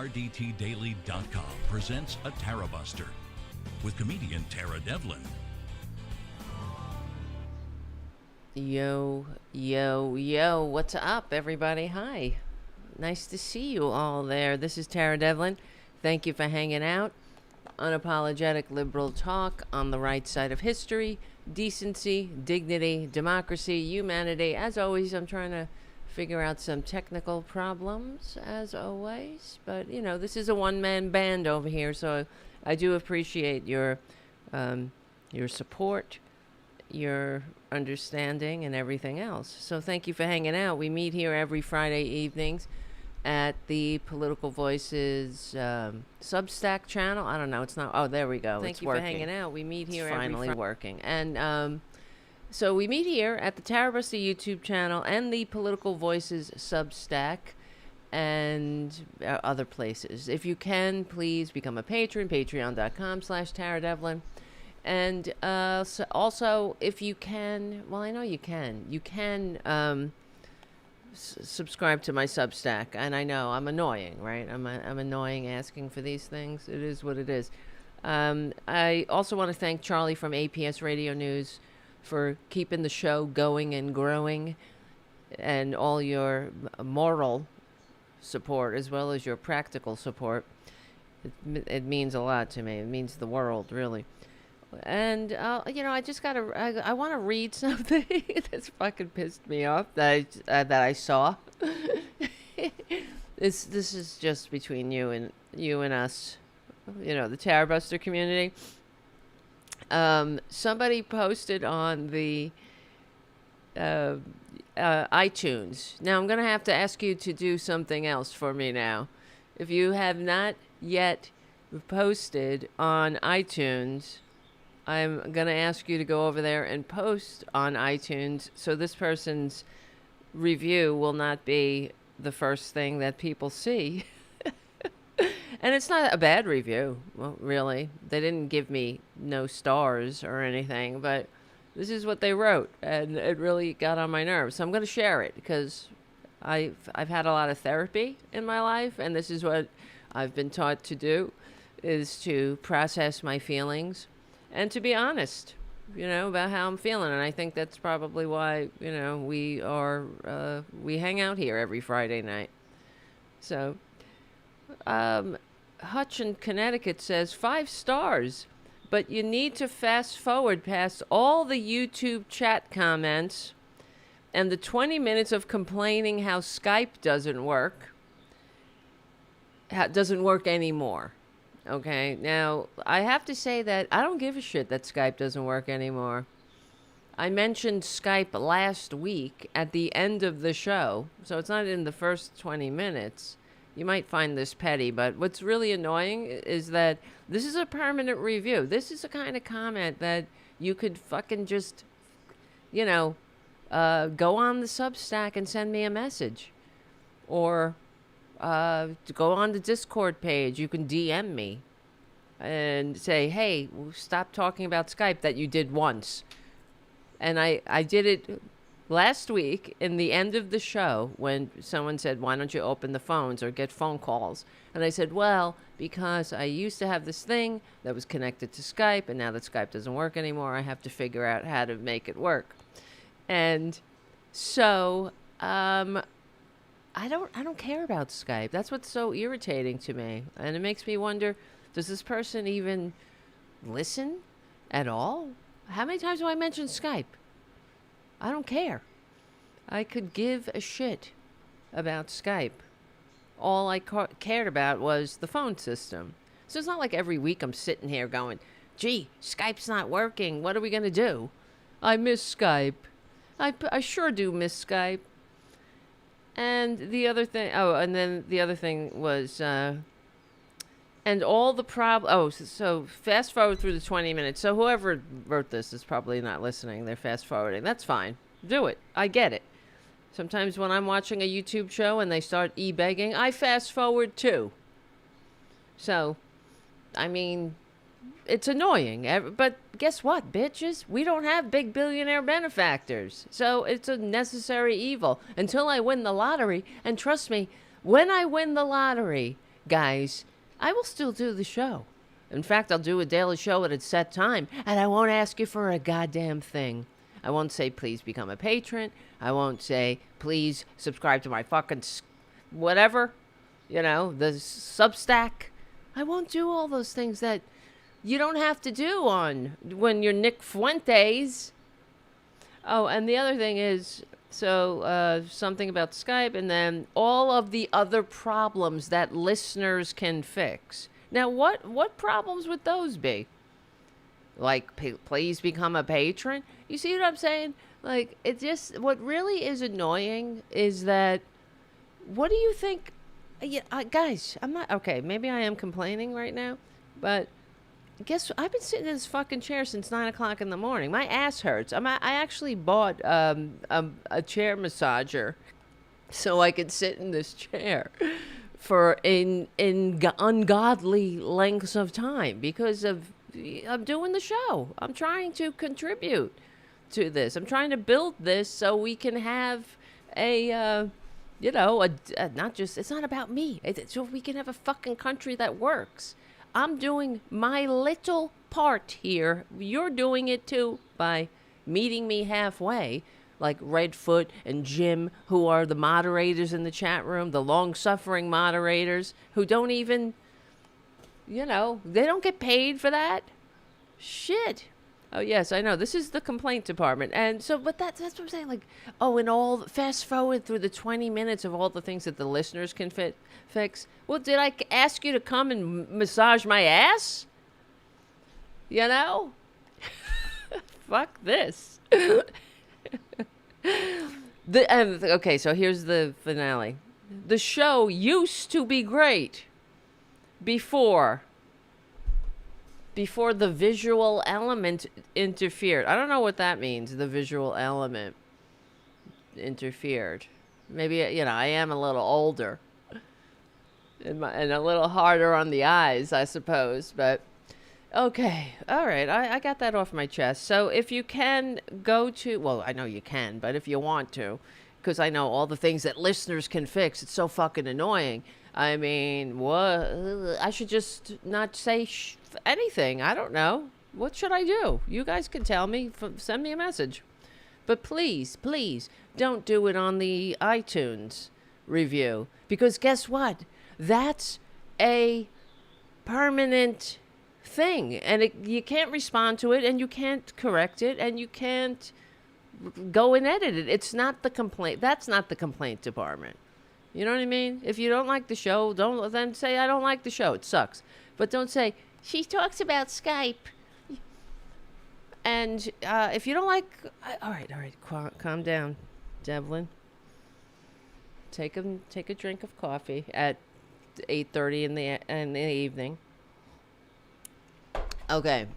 RDTDaily.com presents a Tarabuster with comedian Tara Devlin. Yo, yo, yo, what's up, everybody? Hi. Nice to see you all there. This is Tara Devlin. Thank you for hanging out. Unapologetic liberal talk on the right side of history, decency, dignity, democracy, humanity. As always, I'm trying to figure out some technical problems, as always. But, you know, this is a one-man band over here, so I do appreciate your support, your understanding, and everything else. So thank you for hanging out. We meet here every Friday evenings at the Political Voices Substack channel. I don't know. It's not. Oh, there we go. Thank you for hanging out. We meet here every Friday. Finally working. And so we meet here at the Tarabuster YouTube channel and the Political Voices Substack and other places. If you can, please become a patron, patreon.com/TaraDevlin. And so also, if you can, well, I know you can subscribe to my Substack. And I know I'm annoying, right? I'm annoying asking for these things. It is what it is. I also want to thank Charlie from APS Radio News for keeping the show going and growing, and all your moral support as well as your practical support. It means a lot to me. It means the world, really. And, you know, I want to read something that's fucking pissed me off that I saw. This is just between you and us, you know, the Tarabuster community. Somebody posted on the iTunes. Now, I'm going to have to ask you to do something else for me now. If you have not yet posted on iTunes, I'm going to ask you to go over there and post on iTunes so this person's review will not be the first thing that people see. And it's not a bad review, well, really. They didn't give me no stars or anything, but this is what they wrote, and it really got on my nerves. So I'm going to share it because I've had a lot of therapy in my life, and this is what I've been taught to do, is to process my feelings and to be honest, you know, about how I'm feeling. And I think that's probably why, you know, we hang out here every Friday night. So, Hutch in Connecticut says 5 stars, but you need to fast forward past all the YouTube chat comments and the 20 minutes of complaining how Skype doesn't work anymore. Okay, now I have to say that I don't give a shit that Skype doesn't work anymore. I mentioned Skype last week at the end of the show, so it's not in the first 20 minutes. You might find this petty, but what's really annoying is that this is a permanent review. This is the kind of comment that you could fucking just, you know, go on the Substack and send me a message. Or to go on the Discord page, you can DM me and say, hey, stop talking about Skype that you did once. And I did it last week in the end of the show when someone said, why don't you open the phones or get phone calls? And I said, well, because I used to have this thing that was connected to Skype, and now that Skype doesn't work anymore, I have to figure out how to make it work. And so I don't care about Skype. That's what's so irritating to me. And it makes me wonder, does this person even listen at all? How many times do I mention Skype? I don't care. I could give a shit about Skype. All I cared about was the phone system. So it's not like every week I'm sitting here going, gee, Skype's not working. What are we going to do? I miss Skype. I sure do miss Skype. And the other thing, and then the other thing was, and all the so fast forward through the 20 minutes. So whoever wrote this is probably not listening. They're fast forwarding. That's fine. Do it. I get it. Sometimes when I'm watching a YouTube show and they start e-begging, I fast forward too. So, I mean, it's annoying. But guess what, bitches? We don't have big billionaire benefactors. So it's a necessary evil until I win the lottery. And trust me, when I win the lottery, guys, I will still do the show. In fact, I'll do a daily show at a set time, and I won't ask you for a goddamn thing. I won't say, please become a patron. I won't say, please subscribe to my fucking whatever, the Substack. I won't do all those things that you don't have to do when you're Nick Fuentes. Oh, and the other thing is, something about Skype, and then all of the other problems that listeners can fix. Now, what problems would those be? Like, please become a patron? You see what I'm saying? Like, it just, what really is annoying is that, what do you think? Yeah, guys, I'm not, okay, maybe I am complaining right now, but guess I've been sitting in this fucking chair since 9 o'clock in the morning. My ass hurts. I actually bought a chair massager so I could sit in this chair for in ungodly lengths of time because I'm doing the show. I'm trying to contribute to this. I'm trying to build this so we can have not just, it's not about me. So we can have a fucking country that works. I'm doing my little part here. You're doing it too by meeting me halfway, like Redfoot and Jim, who are the moderators in the chat room, the long-suffering moderators who don't even, they don't get paid for that. Shit. Oh, yes, I know. This is the complaint department. And so, but that's what I'm saying. Like, and fast forward through the 20 minutes of all the things that the listeners can fix. Well, did I ask you to come and massage my ass? Fuck this. Okay, so here's the finale. The show used to be great before the visual element interfered. I don't know what that means, the visual element interfered. Maybe, I am a little older and a little harder on the eyes, I suppose. But, okay. All right. I got that off my chest. So if you can go to, well, I know you can, but if you want to, because I know all the things that listeners can fix, it's so fucking annoying. I mean, what? I should just not say anything. I don't know. What should I do? You guys can tell me. Send me a message. But please, please, don't do it on the iTunes review. Because guess what? That's a permanent thing. And you can't respond to it, and you can't correct it, and you can't go and edit it. It's not the complaint. That's not the complaint department. You know what I mean? If you don't like the show, don't then say, I don't like the show. It sucks. But don't say, she talks about Skype. And if you don't like... All right. Calm down, Devlin. Take a drink of coffee at 8:30 in the evening. Okay.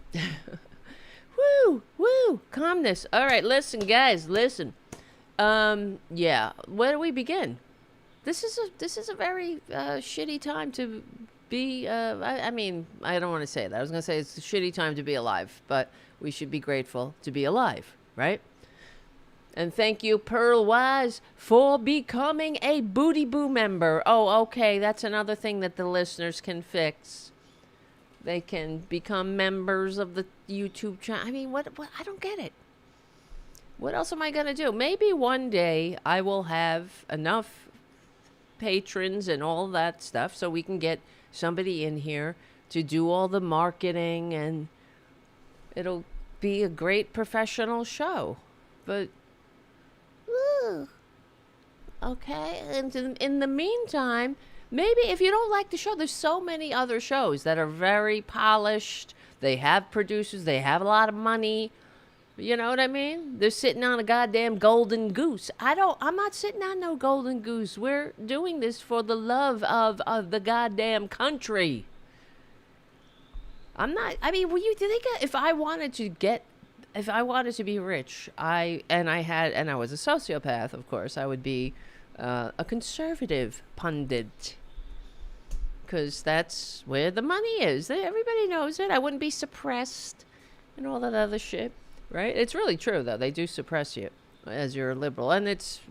Woo. Calmness. All right, listen, guys. Listen. Yeah. Where do we begin? This is a very shitty time to be. I mean, I don't want to say that. I was going to say it's a shitty time to be alive, but we should be grateful to be alive, right? And thank you, Pearl Wise, for becoming a Booty Boo member. Oh, okay, that's another thing that the listeners can fix. They can become members of the YouTube channel. I mean, what? I don't get it. What else am I going to do? Maybe one day I will have enough patrons and all that stuff so we can get somebody in here to do all the marketing, and it'll be a great professional show. But okay, and in the meantime, maybe if you don't like the show, there's so many other shows that are very polished. They have producers, they have a lot of money. You know what I mean? They're sitting on a goddamn golden goose. I'm not sitting on no golden goose. We're doing this for the love of the goddamn country. I mean, will you think if I wanted to be rich, and I was a sociopath, of course, I would be a conservative pundit. Because that's where the money is. Everybody knows it. I wouldn't be suppressed and all that other shit. Right? It's really true, though. They do suppress you as you're a liberal. And it's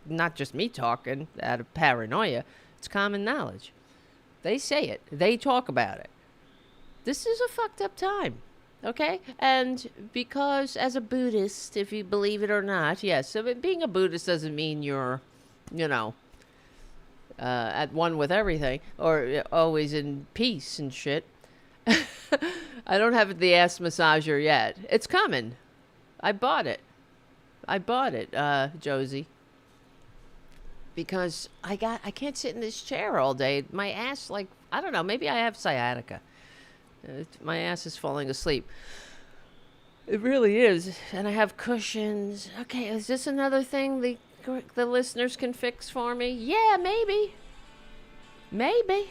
not just me talking out of paranoia. It's common knowledge. They say it. They talk about it. This is a fucked up time. Okay? And because as a Buddhist, if you believe it or not, yes, so being a Buddhist doesn't mean you're, you know, at one with everything or always in peace and shit. I don't have the ass massager yet. It's coming. I bought it. Josie. Because I can't sit in this chair all day. My ass, like, I don't know, maybe I have sciatica. My ass is falling asleep. It really is. And I have cushions. Okay, is this another thing the listeners can fix for me? Yeah, maybe. Maybe.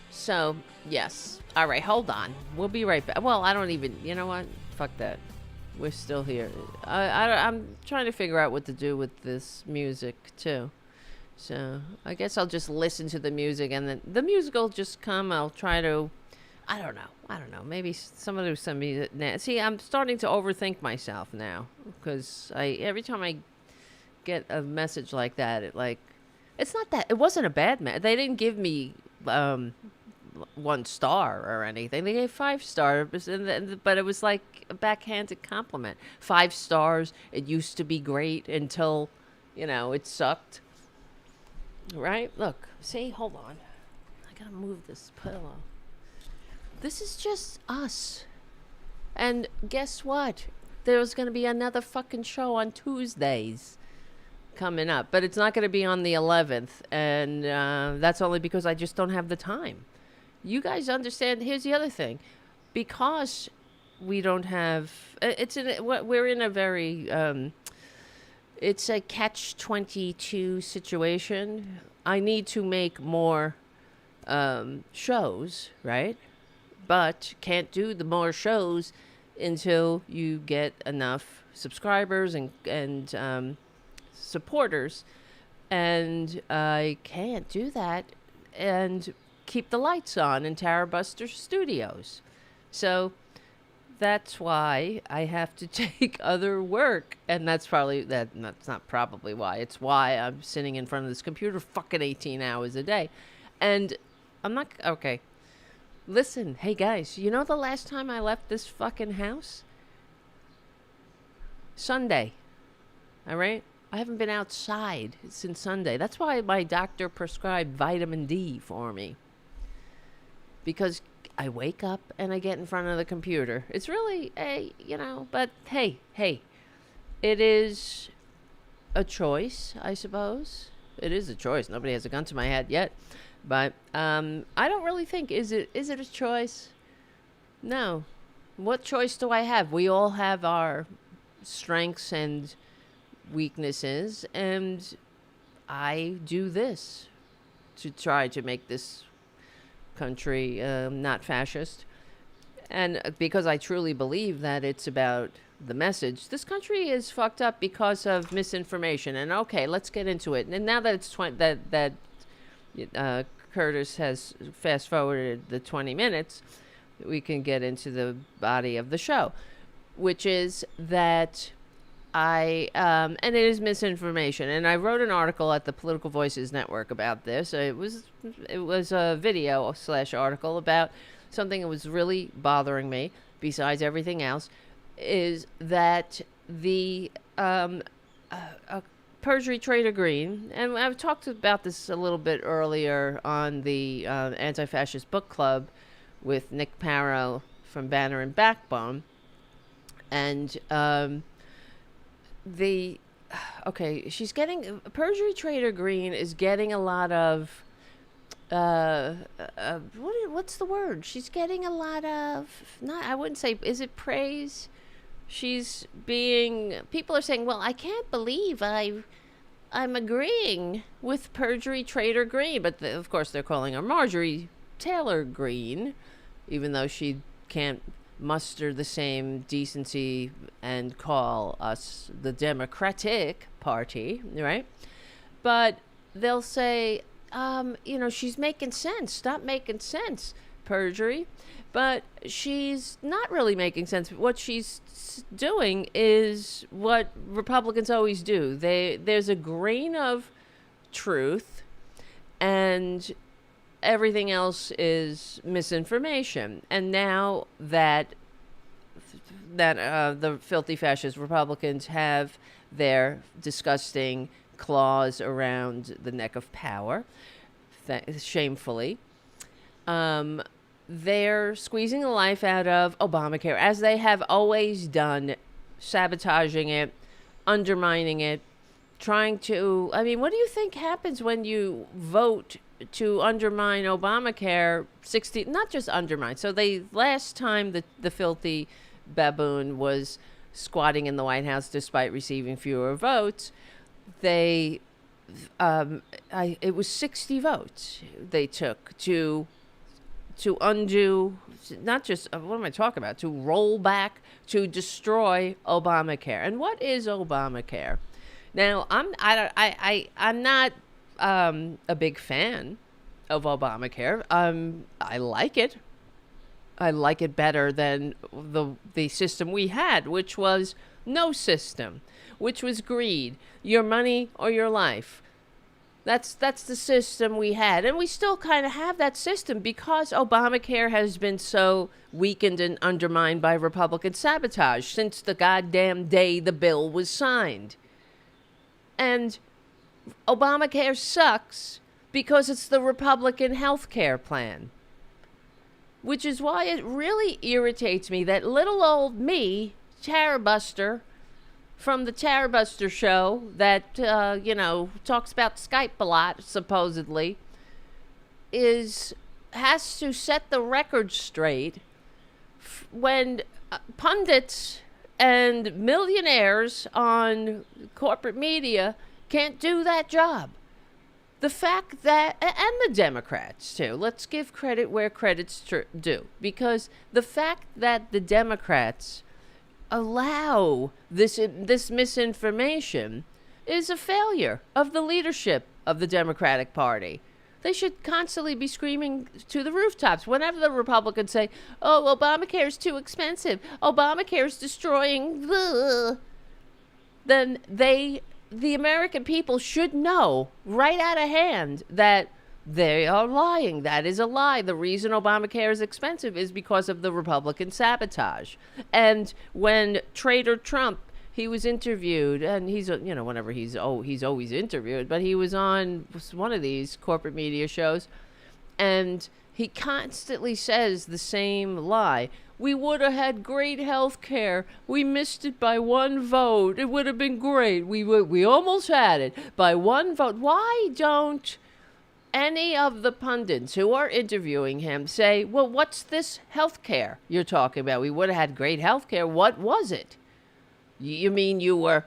So, yes. All right, hold on. We'll be right back. Well, I don't even, you know what? Fuck that. We're still here. I'm trying to figure out what to do with this music, too. So, I guess I'll just listen to the music, and then the music will just come. I'll try to, I don't know. Maybe somebody will send me that. See, I'm starting to overthink myself now, because every time I get a message like that, it's not that, it wasn't a bad they didn't give me 1 star or anything. They gave 5 stars, but it was like a backhanded compliment. 5 stars. It used to be great until, it sucked. Right? Look, see, hold on. I gotta move this pillow. This is just us. And guess what? There's gonna be another fucking show on Tuesdays coming up, but it's not gonna be on the 11th, and that's only because I just don't have the time. You guys understand? Here's the other thing. Because we don't have... we're in a very... it's a catch-22 situation. I need to make more shows, right? But can't do the more shows until you get enough subscribers and supporters. And I can't do that and keep the lights on in Tarabuster Studios. So that's why I have to take other work. And that's not probably why. It's why I'm sitting in front of this computer fucking 18 hours a day. And I'm not... Okay. Listen, hey guys, you know the last time I left this fucking house? Sunday. All right? I haven't been outside since Sunday. That's why my doctor prescribed vitamin D for me. Because I wake up and I get in front of the computer. It's really, but hey, it is a choice, I suppose. It is a choice. Nobody has a gun to my head yet. But I don't really think, is it a choice? No. What choice do I have? We all have our strengths and weaknesses, and I do this to try to make this country not fascist. And because I truly believe that it's about the message. This country is fucked up because of misinformation. And okay, let's get into it. And now that it's Curtis has fast forwarded the 20 minutes, we can get into the body of the show, which is that and it is misinformation. And I wrote an article at the Political Voices Network about this. It was a video / article about something that was really bothering me, besides everything else, is that the perjury trade agreement, and I've talked about this a little bit earlier on the Anti-Fascist Book Club with Nick Parrow from Banner and Backbone, and she's getting... Perjury Trader Green is getting a lot of... what's the word? She's getting a lot of... I wouldn't say... Is it praise? She's being... People are saying, well, I can't believe I'm agreeing with Perjury Trader Green. But, of course, they're calling her Marjorie Taylor Greene, even though she can't muster the same decency and call us the Democratic Party, right? But they'll say, she's making sense. Stop making sense, Perjury. But she's not really making sense. What she's doing is what Republicans always do. There's a grain of truth, and everything else is misinformation. And now that the filthy fascist Republicans have their disgusting claws around the neck of power, shamefully, they're squeezing the life out of Obamacare, as they have always done, sabotaging it, undermining it, trying to... I mean, what do you think happens when you vote to undermine Obamacare? Not just undermine. So last time the filthy baboon was squatting in the White House despite receiving fewer votes, it was 60 votes they took to undo, not just, what am I talking about, to roll back, to destroy Obamacare. And what is Obamacare? Now, I'm not a big fan of Obamacare. I like it. I like it better than the system we had, which was no system, which was greed, your money or your life. That's the system we had. And we still kind of have that system because Obamacare has been so weakened and undermined by Republican sabotage since the goddamn day the bill was signed. And Obamacare sucks because it's the Republican health care plan. Which is why it really irritates me that little old me, Tarabuster, from the Tarabuster show that, talks about Skype a lot, supposedly, has to set the record straight when pundits and millionaires on corporate media can't do that job. The fact that, and the Democrats too, let's give credit where credit's due, because the fact that the Democrats allow this misinformation is a failure of the leadership of the Democratic Party. They should constantly be screaming to the rooftops whenever the Republicans say, oh, Obamacare is too expensive, Obamacare is destroying then the American people should know right out of hand that they are lying. That is a lie. The reason Obamacare is expensive is because of the Republican sabotage. And when Trader Trump, he was interviewed, and he's always interviewed, but he was on one of these corporate media shows, and he constantly says the same lie. We would have had great health care. We missed it by one vote. It would have been great. We almost had it by one vote. Why don't any of the pundits who are interviewing him say, well, what's this health care you're talking about? We would have had great health care. What was it? You mean you were...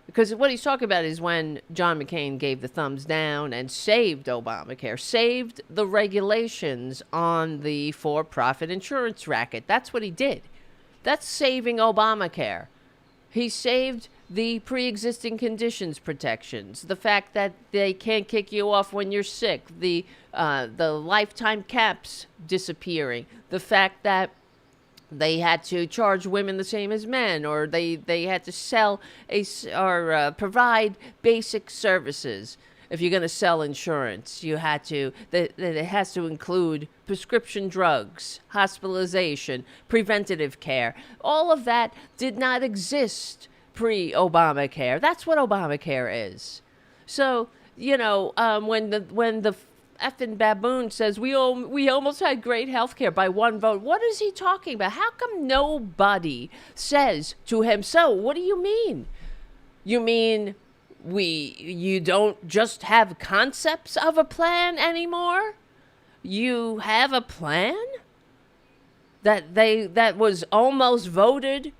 because what he's talking about is when John McCain gave the thumbs down and saved Obamacare, saved the regulations on the for-profit insurance racket. That's what he did. That's saving Obamacare. He saved the pre-existing conditions protections, the fact that they can't kick you off when you're sick, the lifetime caps disappearing, the fact that they had to charge women the same as men, or they had to sell provide basic services. If you're going to sell insurance, you had to, it has to include prescription drugs, hospitalization, preventative care. All of that did not exist pre-Obamacare. That's what Obamacare is. So, when the effing baboon says we almost had great health care by one vote, what is he talking about? How come nobody says to him, so what do you mean? You mean you don't just have concepts of a plan anymore? You have a plan that was almost voted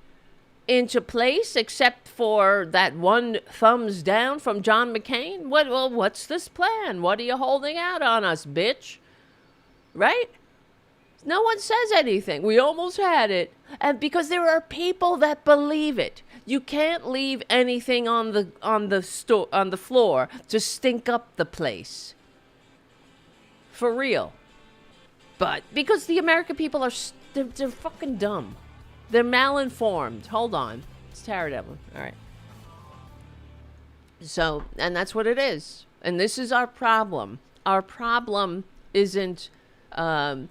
into place, except for that one thumbs down from John McCain? What's this plan? What are you holding out on us, bitch? Right? No one says anything. We almost had it. And because there are people that believe it. You can't leave anything on the floor to stink up the place. For real. But because the American people are they're fucking dumb. They're malinformed. Hold on. It's Tara Devlin. All right. So, and that's what it is. And this is our problem. Our problem isn't Obamacare.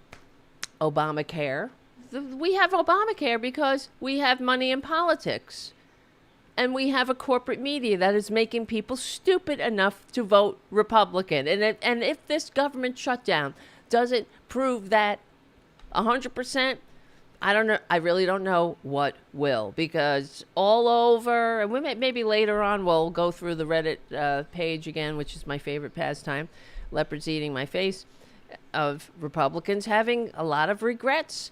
We have Obamacare because we have money in politics. And we have a corporate media that is making people stupid enough to vote Republican. And if this government shutdown doesn't prove that 100%, I don't know. I really don't know what will, because all over, and maybe later on we'll go through the Reddit page again, which is my favorite pastime, leopards eating my face, of Republicans having a lot of regrets.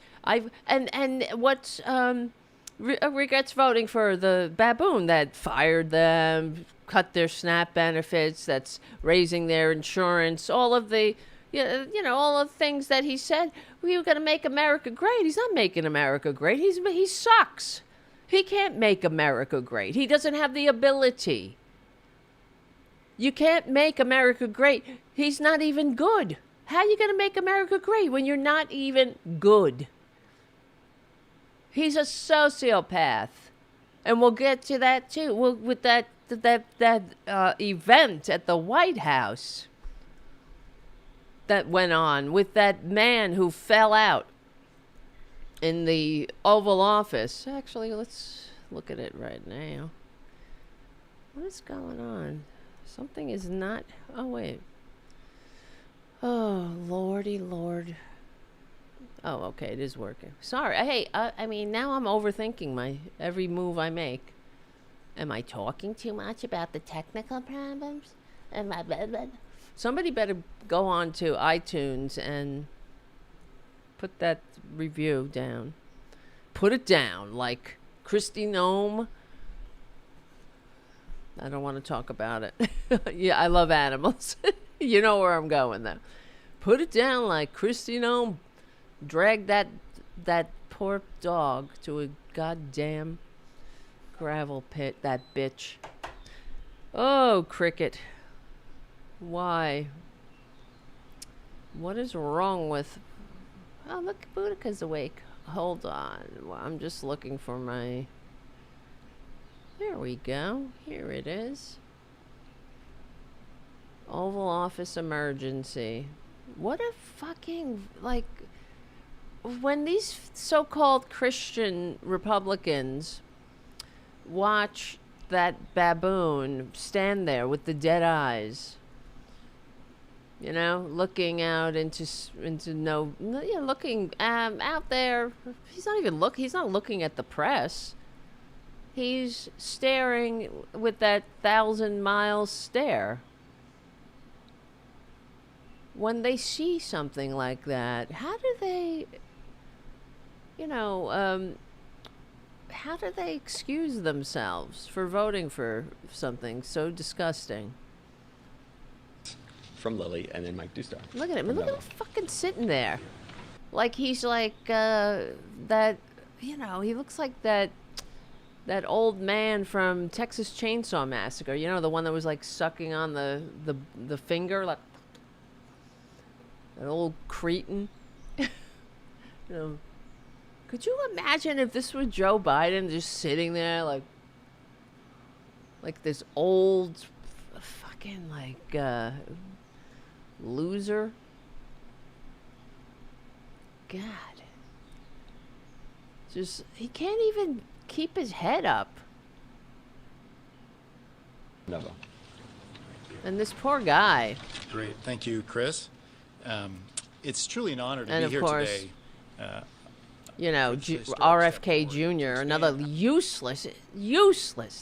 Regrets voting for the baboon that fired them, cut their SNAP benefits, that's raising their insurance, all of the, all of the things that he said. We were going to make America great. He's not making America great. He sucks. He can't make America great. He doesn't have the ability. You can't make America great. He's not even good. How are you going to make America great when you're not even good? He's a sociopath, and we'll get to that too. With that event at the White House that went on with that man who fell out in the Oval Office. Actually, let's look at it right now. What is going on? Something is not. Oh wait. Oh lordy lord. Oh, okay, it is working. Sorry. Hey, I mean, now I'm overthinking every move I make. Am I talking too much about the technical problems? Somebody better go on to iTunes and put that review down. Put it down, like Kristi Noem. I don't want to talk about it. Yeah, I love animals. You know where I'm going, though. Put it down like Kristi Noem. Drag that poor dog to a goddamn gravel pit, that bitch. Oh, cricket. Why? What is wrong with... Oh, look, Boudica's awake. Hold on. Well, I'm just looking for my... There we go. Here it is. Oval Office emergency. What a fucking, like... When these so-called Christian Republicans watch that baboon stand there with the dead eyes, looking out into looking out there. He's not looking at the press. He's staring with that 1,000-mile stare. When they see something like that, how do they excuse themselves for voting for something so disgusting? From Lily, and then Mike Dustar. Look at him. Look at him fucking sitting there. Like he's like that, he looks like that old man from Texas Chainsaw Massacre. The one that was like sucking on the finger, like that old cretin. Could you imagine if this was Joe Biden just sitting there like this old fucking loser? God. Just, he can't even keep his head up. Never. And this poor guy. Great. Thank you, Chris. It's truly an honor to and be here course, today. RFK Jr., another useless.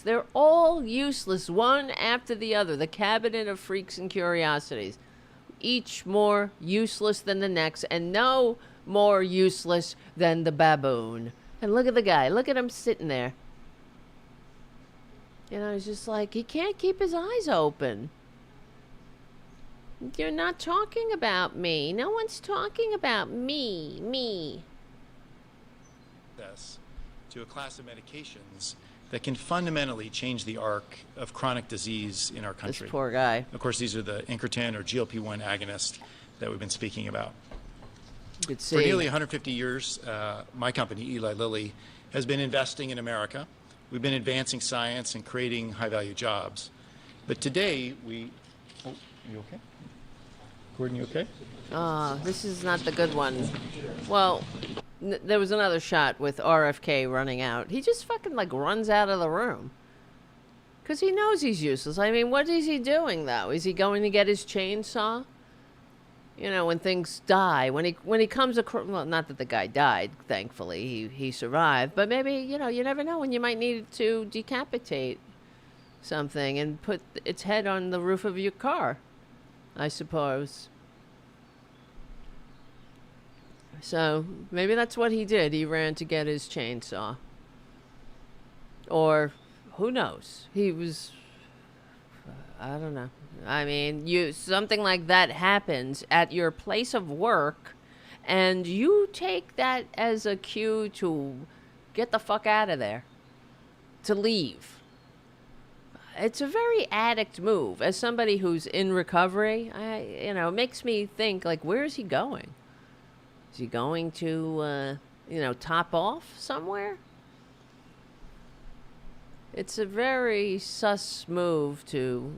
They're all useless, one after the other. The cabinet of freaks and curiosities. Each more useless than the next, and no more useless than the baboon. And look at the guy. Look at him sitting there. He's just like, he can't keep his eyes open. You're not talking about me. No one's talking about me. To a class of medications that can fundamentally change the arc of chronic disease in our country. This poor guy. Of course, these are the incretin or GLP-1 agonists that we've been speaking about. For nearly 150 years, my company, Eli Lilly, has been investing in America. We've been advancing science and creating high-value jobs. But today, oh, you okay? Gordon, you okay? This is not the good one. Well, there was another shot with RFK running out. He just fucking, like, runs out of the room. Because he knows he's useless. I mean, what is he doing, though? Is he going to get his chainsaw? You know, when things die, when he comes across... Well, not that the guy died, thankfully. He survived. But maybe, you know, you never know when you might need to decapitate something and put its head on the roof of your car, I suppose. So, maybe that's what he did. He ran to get his chainsaw. Or, who knows? He was... I don't know. I mean, something like that happens at your place of work, and you take that as a cue to get the fuck out of there. To leave. It's a very addict move. As somebody who's in recovery, it makes me think, like, where is he going? Is he going to, top off somewhere? It's a very sus move to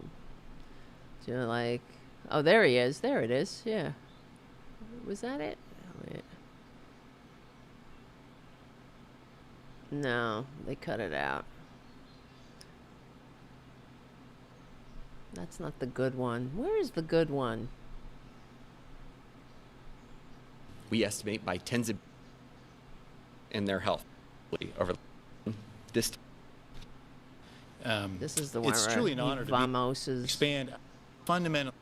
like... Oh, there he is. There it is. Yeah. Was that it? Wait. No, they cut it out. That's not the good one. Where is the good one? We estimate by tens of in their health over this. This is the one It's where truly an honor to expand fundamentally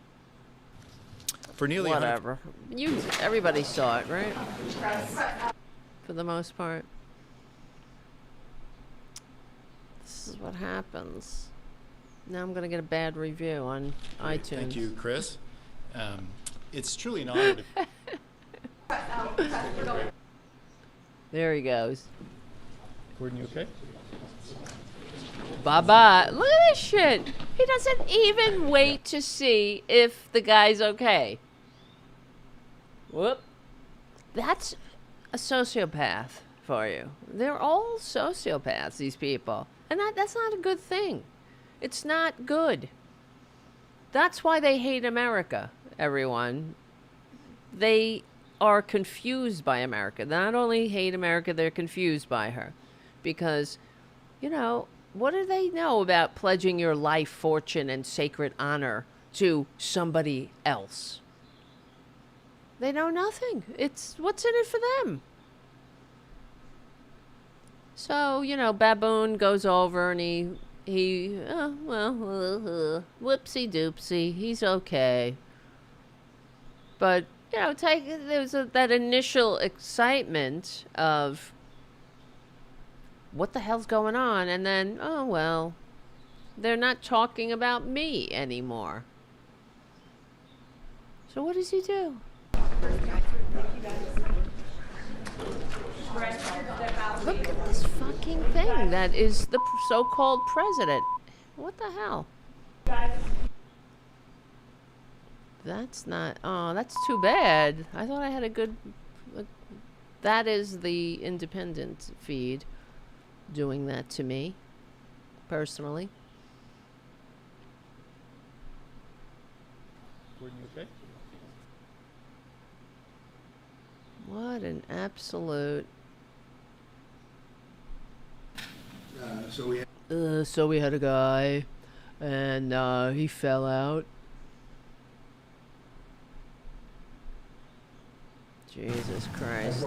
for nearly whatever. Everybody saw it, right? For the most part. This is what happens. Now I'm gonna get a bad review on iTunes. Thank you, Chris. It's truly an honor to... There he goes. Gordon, you okay? Bye-bye. Look at this shit. He doesn't even wait to see if the guy's okay. Whoop. That's a sociopath for you. They're all sociopaths, these people. And that's not a good thing. It's not good. That's why they hate America, everyone. They are confused by America. They not only hate America, they're confused by her. Because, what do they know about pledging your life, fortune, and sacred honor to somebody else? They know nothing. It's what's in it for them. So, Baboon goes over and he whoopsie doopsie, he's okay. But, there was that initial excitement of what the hell's going on, and then, oh, well, they're not talking about me anymore. So what does he do? Look at this fucking thing that is the so-called president. What the hell? That's not... Oh, that's too bad. I thought I had a good... That is the independent feed doing that to me, personally. Gordon, you okay? What an absolute... So we had a guy, and he fell out. Jesus Christ.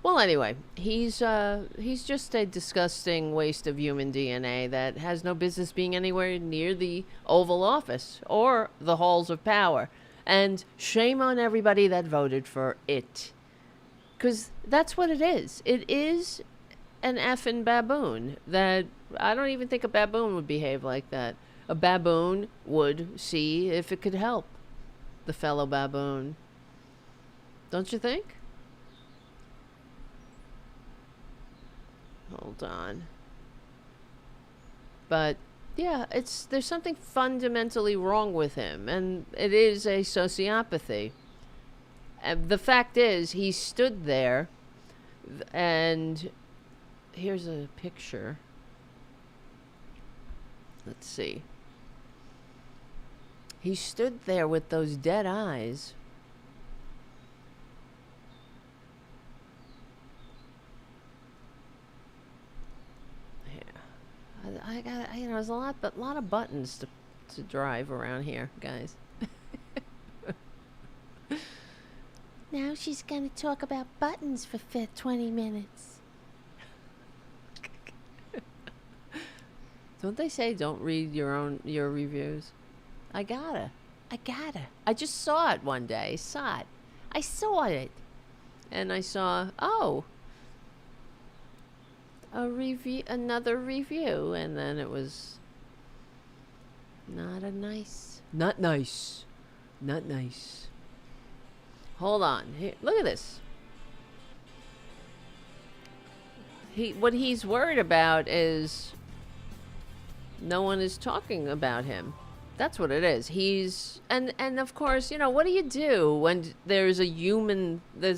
Well, anyway, he's just a disgusting waste of human DNA that has no business being anywhere near the Oval Office or the halls of power. And shame on everybody that voted for it. Because that's what it is. It is an effing baboon that I don't even think a baboon would behave like that. A baboon would see if it could help the fellow baboon. Don't you think? Hold on. But yeah, there's something fundamentally wrong with him, and it is a sociopathy. And the fact is, he stood there, and here's a picture. Let's see. He stood there with those dead eyes, there's a lot of buttons to drive around here, guys. Now she's gonna talk about buttons for 20 minutes. Don't they say don't read your reviews? I gotta. I just saw it one day. I saw it. And I saw, another review, and then it was not nice. Hold on. Here, look at this. What he's worried about is no one is talking about him. That's what it is. And of course, what do you do when there's a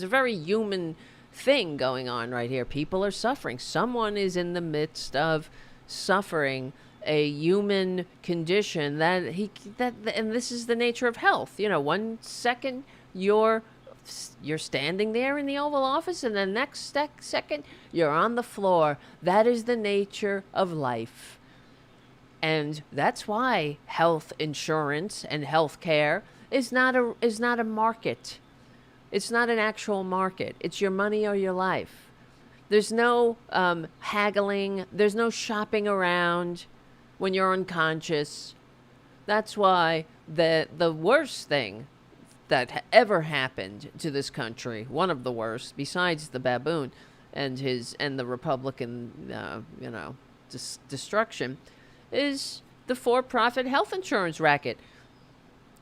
very human thing going on right here? People are suffering. Someone is in the midst of suffering a human condition and this is the nature of health. 1 second you're standing there in the Oval Office, and the next second you're on the floor. That is the nature of life. And that's why health insurance and health care is not a market. It's not an actual market. It's your money or your life. There's no haggling. There's no shopping around when you're unconscious. That's why the worst thing that ever happened to this country, one of the worst, besides the baboon and the Republican, destruction, is the for-profit health insurance racket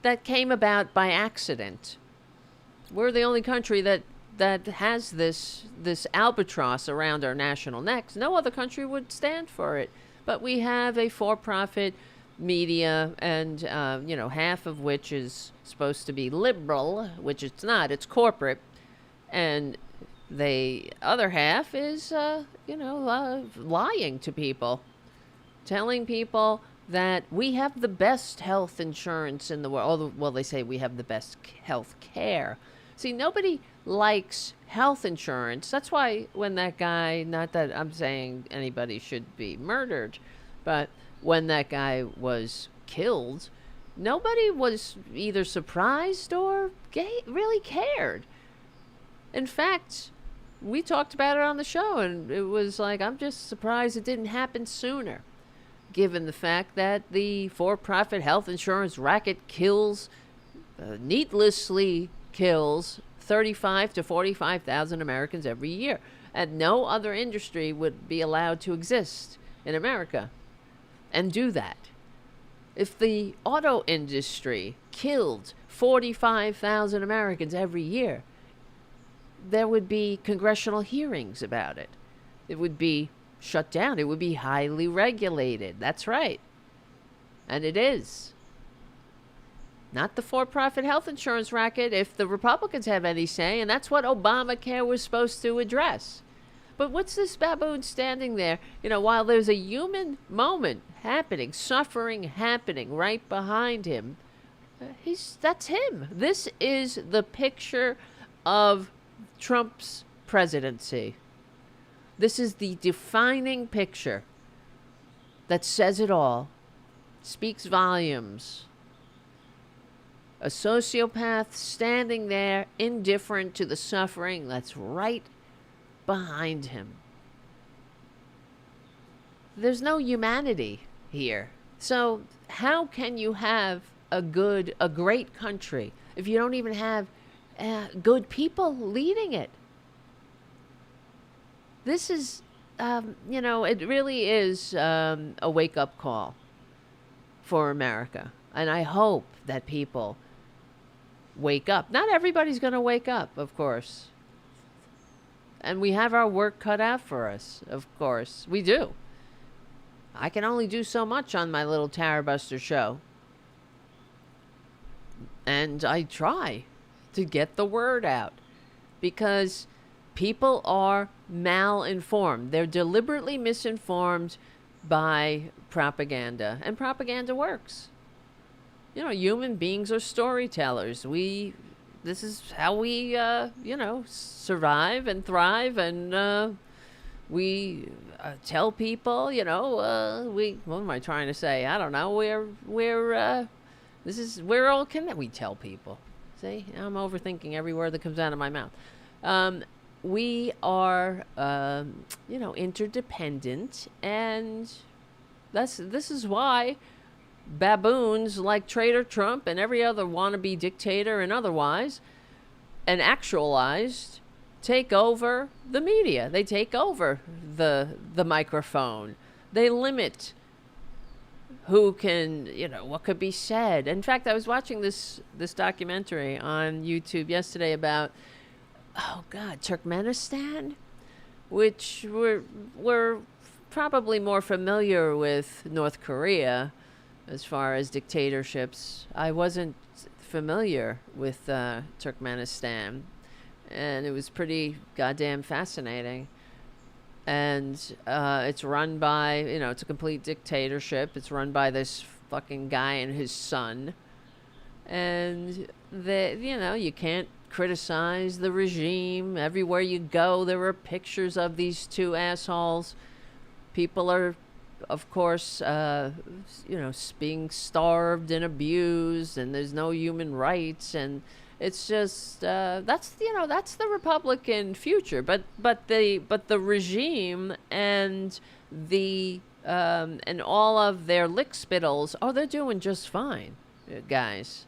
that came about by accident. We're the only country that has this albatross around our national necks. No other country would stand for it. But we have a for-profit media, and half of which is supposed to be liberal, which it's not. It's corporate, and the other half is lying to people, telling people that we have the best health insurance in the world. Well, they say we have the best health care. See, nobody likes health insurance. That's why when that guy, not that I'm saying anybody should be murdered, but when that guy was killed, nobody was either surprised or really cared. In fact, we talked about it on the show, and it was like, I'm just surprised it didn't happen sooner, given the fact that the for-profit health insurance racket needlessly kills 35 to 45,000 Americans every year. And no other industry would be allowed to exist in America and do that. If the auto industry killed 45,000 Americans every year, there would be congressional hearings about it. It would be shut down. It would be highly regulated. That's right. And it is. Not the for-profit health insurance racket, if the Republicans have any say, and that's what Obamacare was supposed to address. But what's this baboon standing there, while there's a human moment happening, suffering happening right behind him? That's him. This is the picture of Trump's presidency. This is the defining picture that says it all, speaks volumes. A sociopath standing there, indifferent to the suffering that's right behind him. There's no humanity here. So how can you have a great country if you don't even have good people leading it? This is, it really is a wake-up call for America. And I hope that people wake up. Not everybody's going to wake up, of course. And we have our work cut out for us, of course. We do. I can only do so much on my little Tarabuster show. And I try to get the word out. Because people are malinformed. They're deliberately misinformed by propaganda. And propaganda works. Human beings are storytellers. This is how we, survive and thrive and We tell people, what am I trying to say? I don't know. We're all connected. We tell people. See, I'm overthinking every word that comes out of my mouth. We are, interdependent, and this is why baboons like Trader Trump and every other wannabe dictator and otherwise, and actualized, take over the media. They take over the microphone. They limit who can, what could be said. In fact, I was watching this documentary on YouTube yesterday about, Turkmenistan, which we're probably more familiar with North Korea as far as dictatorships. I wasn't familiar with Turkmenistan, and it was pretty goddamn fascinating. And it's run by, it's a complete dictatorship. It's run by this fucking guy and his son. And, you can't criticize the regime. Everywhere you go, there are pictures of these two assholes. People are, of course, being starved and abused, and there's no human rights, and it's just that's the Republican future. But the regime and the and all of their lick spittles, they're doing just fine, guys.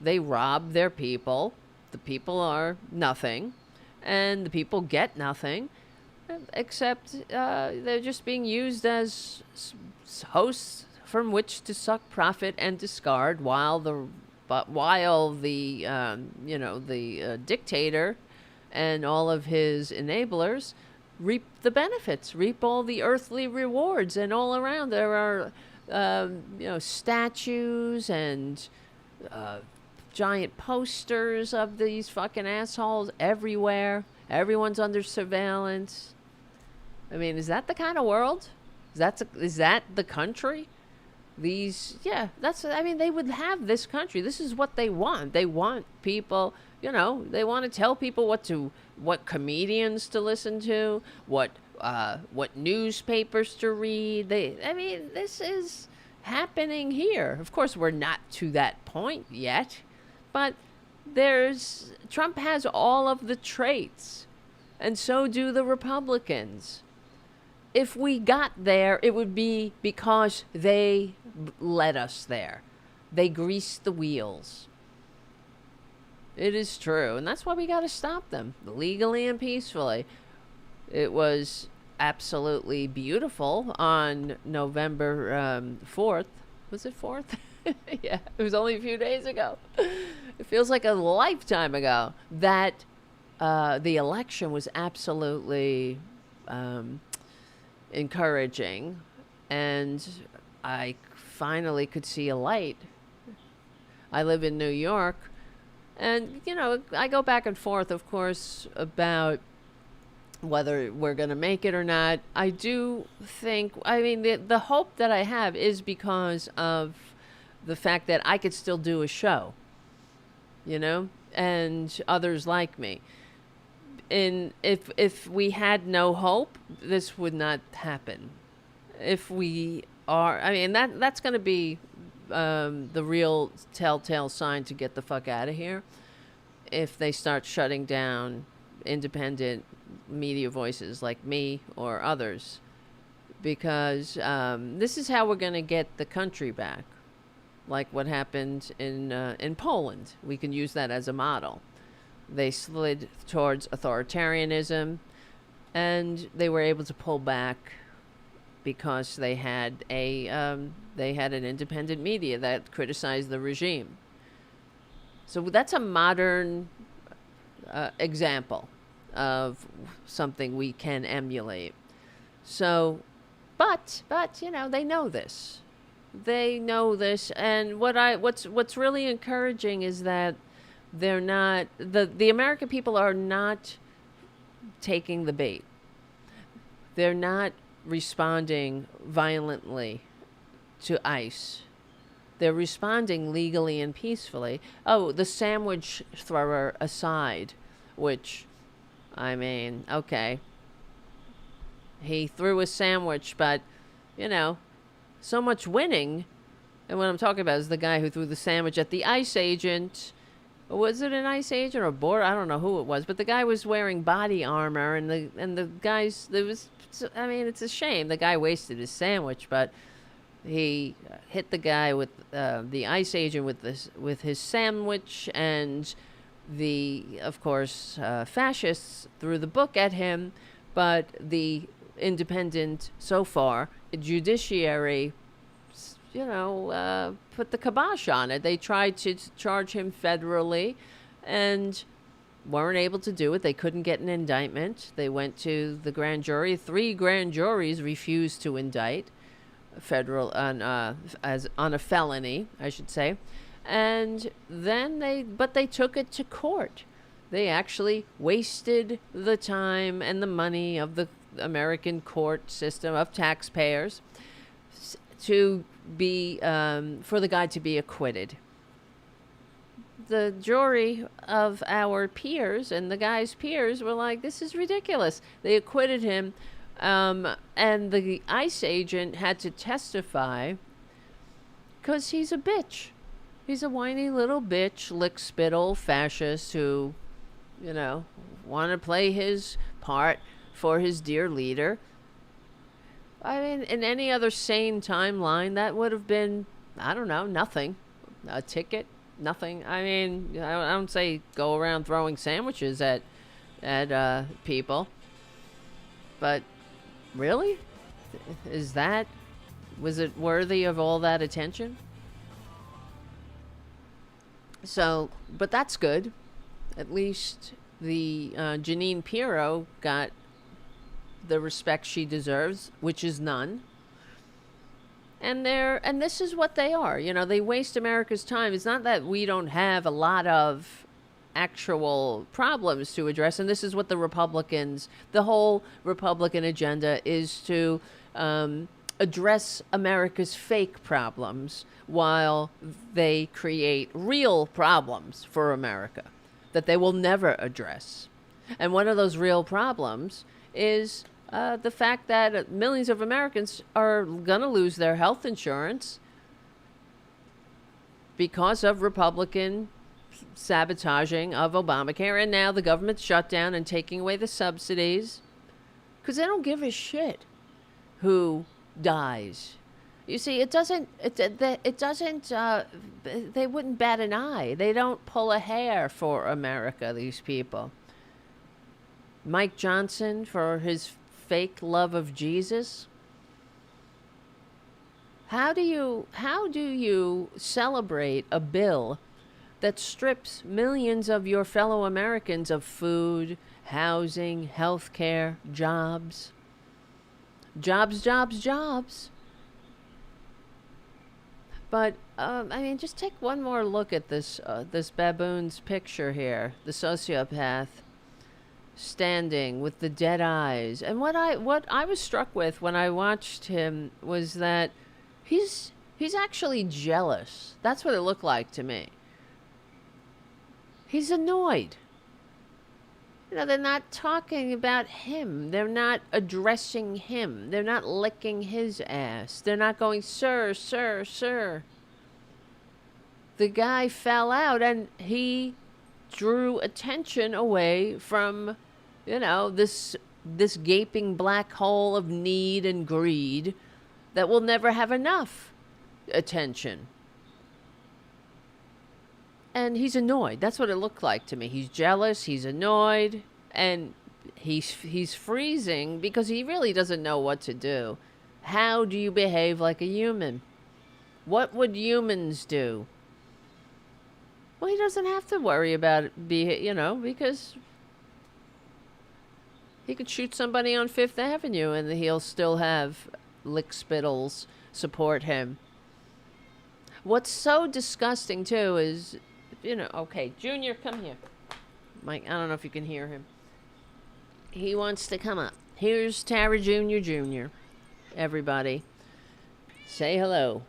They rob their people. The people are nothing, and the people get nothing, except they're just being used as hosts from which to suck profit and discard, while the dictator and all of his enablers reap the benefits, reap all the earthly rewards. And all around there are statues and giant posters of these fucking assholes everywhere. Everyone's under surveillance. I mean, is that the kind of world? Is that the country? They would have this country. This is what they want. They want people, they want to tell people what comedians to listen to, what newspapers to read. This is happening here. Of course, we're not to that point yet, but Trump has all of the traits, and so do the Republicans. If we got there, it would be because they led us there. They greased the wheels. It is true, and that's why we got to stop them, legally and peacefully. It was absolutely beautiful on November 4th. Was it 4th? Yeah, it was only a few days ago. It feels like a lifetime ago that the election was absolutely encouraging, and I finally could see a light. I live in New York, and I go back and forth, of course, about whether we're going to make it or not. I do think, the hope that I have is because of the fact that I could still do a show, and others like me. And if we had no hope, this would not happen. If we are, that's going to be the real telltale sign to get the fuck out of here. If they start shutting down independent media voices like me or others, because this is how we're going to get the country back, like what happened in Poland. We can use that as a model. They slid towards authoritarianism, and they were able to pull back because they had an independent media that criticized the regime. So that's a modern example of something we can emulate. So, but they know this. They know this, and what's really encouraging is that they're not, the American people are not taking the bait. They're not responding violently to ICE. They're responding legally and peacefully. Oh, the sandwich thrower aside, which, okay, He threw a sandwich, but, you know, so much winning. And what I'm talking about is the guy who threw the sandwich at the ICE agent. Was it an ICE agent or a border? I don't know who it was, but the guy was wearing body armor, and the guys, there was, I mean, it's a shame. The guy wasted his sandwich, but he hit the guy with the ICE agent with his sandwich, and of course, fascists threw the book at him, but the independent, so far, judiciary, put the kibosh on it. They tried to charge him federally and weren't able to do it. They couldn't get an indictment. They went to the grand jury. 3 grand juries refused to indict federal on a felony, I should say. And then they took it to court. They actually wasted the time and the money of the American court system, of taxpayers, to be for the guy to be acquitted. The jury of our peers and the guy's peers were like, this is ridiculous. They acquitted him, and the ICE agent had to testify because he's a bitch. He's a whiny little bitch, lick-spittle fascist who, want to play his part for his dear leader. I mean, in any other sane timeline, that would have been, I don't know, nothing. A ticket, nothing. I mean, I don't say go around throwing sandwiches at people. But really? Was it worthy of all that attention? So, but that's good. At least the Janine Pirro got the respect she deserves, which is none. And this is what they are. They waste America's time. It's not that we don't have a lot of actual problems to address, and this is what the whole Republican agenda is, to address America's fake problems while they create real problems for America that they will never address. And one of those real problems is the fact that millions of Americans are going to lose their health insurance because of Republican sabotaging of Obamacare, and now the government shutdown and taking away the subsidies because they don't give a shit who dies. You see, they wouldn't bat an eye. They don't pull a hair for America, these people. Mike Johnson, for his fake love of Jesus. How do you celebrate a bill that strips millions of your fellow Americans of food, housing, health care, jobs? Jobs. But, just take one more look at this baboon's picture here, the sociopath standing with the dead eyes. And what I was struck with when I watched him was that he's actually jealous. That's what it looked like to me. He's annoyed. They're not talking about him. They're not addressing him. They're not licking his ass. They're not going, sir, sir, sir. The guy fell out and he drew attention away from, this gaping black hole of need and greed that will never have enough attention. And he's annoyed. That's what it looked like to me. He's jealous, he's annoyed, and he's freezing because he really doesn't know what to do. How do you behave like a human? What would humans do? Well, he doesn't have to worry about it, because he could shoot somebody on Fifth Avenue and he'll still have lick-spittles support him. What's so disgusting, too, is... okay, Junior, come here. Mike, I don't know if you can hear him. He wants to come up. Here's Tara Jr. Everybody. Say hello.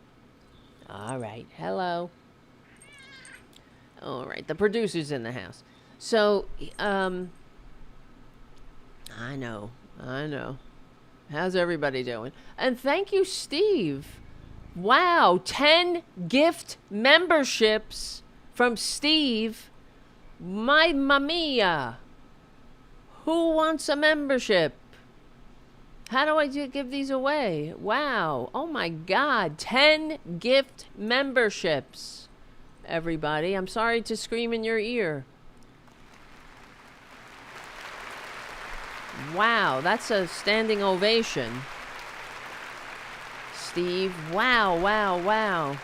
All right, hello. All right, the producer's in the house. So, I know. How's everybody doing? And thank you, Steve. Wow, 10 gift memberships from Steve. Mamma mia. Who wants a membership? How do I give these away? Wow. Oh my God. 10 gift memberships. Everybody, I'm sorry to scream in your ear. Wow, that's a standing ovation. Steve, wow, wow, wow.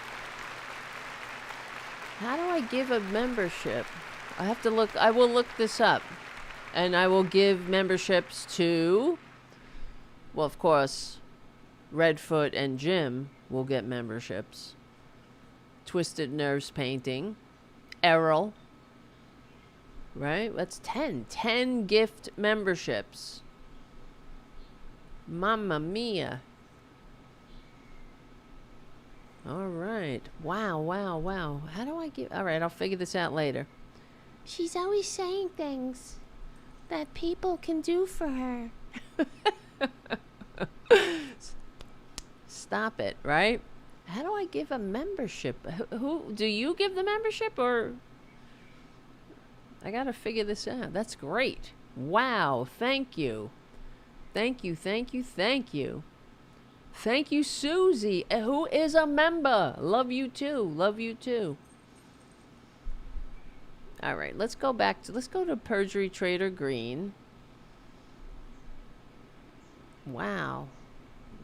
How do I give a membership? I have to look, I will look this up. And I will give memberships to, well, of course, Redfoot and Jim will get memberships. Twisted Nerves Painting. Errol. Right? That's 10. 10 gift memberships. Mamma mia. All right. Wow, wow, wow. How do I give... All right, I'll figure this out later. She's always saying things that people can do for her. Stop it, right? How do I give a membership? Who do you give the membership, or... I gotta figure this out. That's great. Wow. Thank you. Thank you, thank you, thank you. Thank you, Susie, who is a member. Love you too. Love you too. All right, let's go to Perjury Trader Green. Wow.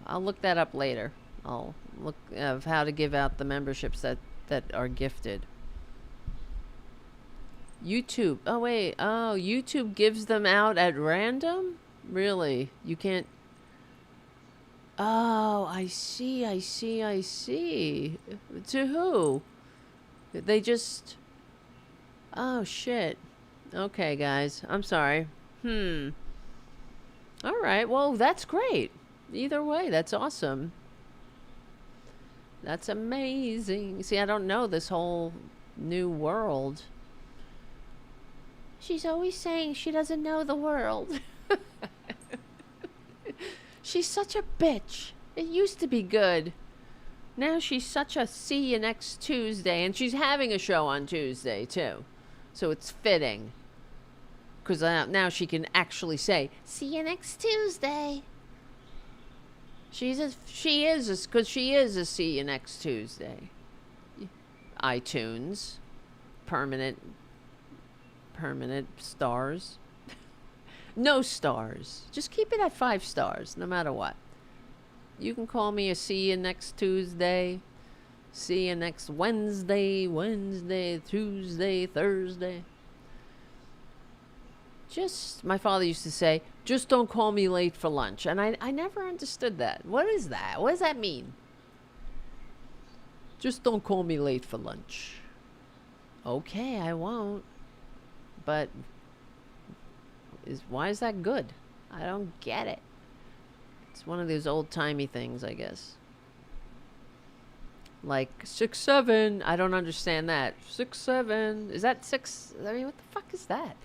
I'll look that up later. I'll look of how to give out the memberships that are gifted. YouTube. Oh, wait. Oh, YouTube gives them out at random? Really? You can't... Oh, I see. To who? They just... Oh, shit. Okay, guys. I'm sorry. All right. Well, that's great. Either way, that's awesome. That's amazing. See, I don't know this whole new world. She's always saying she doesn't know the world. She's such a bitch. It used to be good. Now she's such a see you next Tuesday. And she's having a show on Tuesday, too. So it's fitting. Because now she can actually say, see you next Tuesday. She is because she is a see you next Tuesday. iTunes. Permanent stars. No stars. Just keep it at 5 stars, no matter what. You can call me a see you next Tuesday. See you next Wednesday, Tuesday, Thursday. My father used to say, just don't call me late for lunch. And I never understood that. What is that? What does that mean? Just don't call me late for lunch. Okay, I won't. But why is that good? I don't get it. It's one of those old-timey things, I guess. Like 6'7". I don't understand that. 6'7". Is that 6? I mean, what the fuck is that?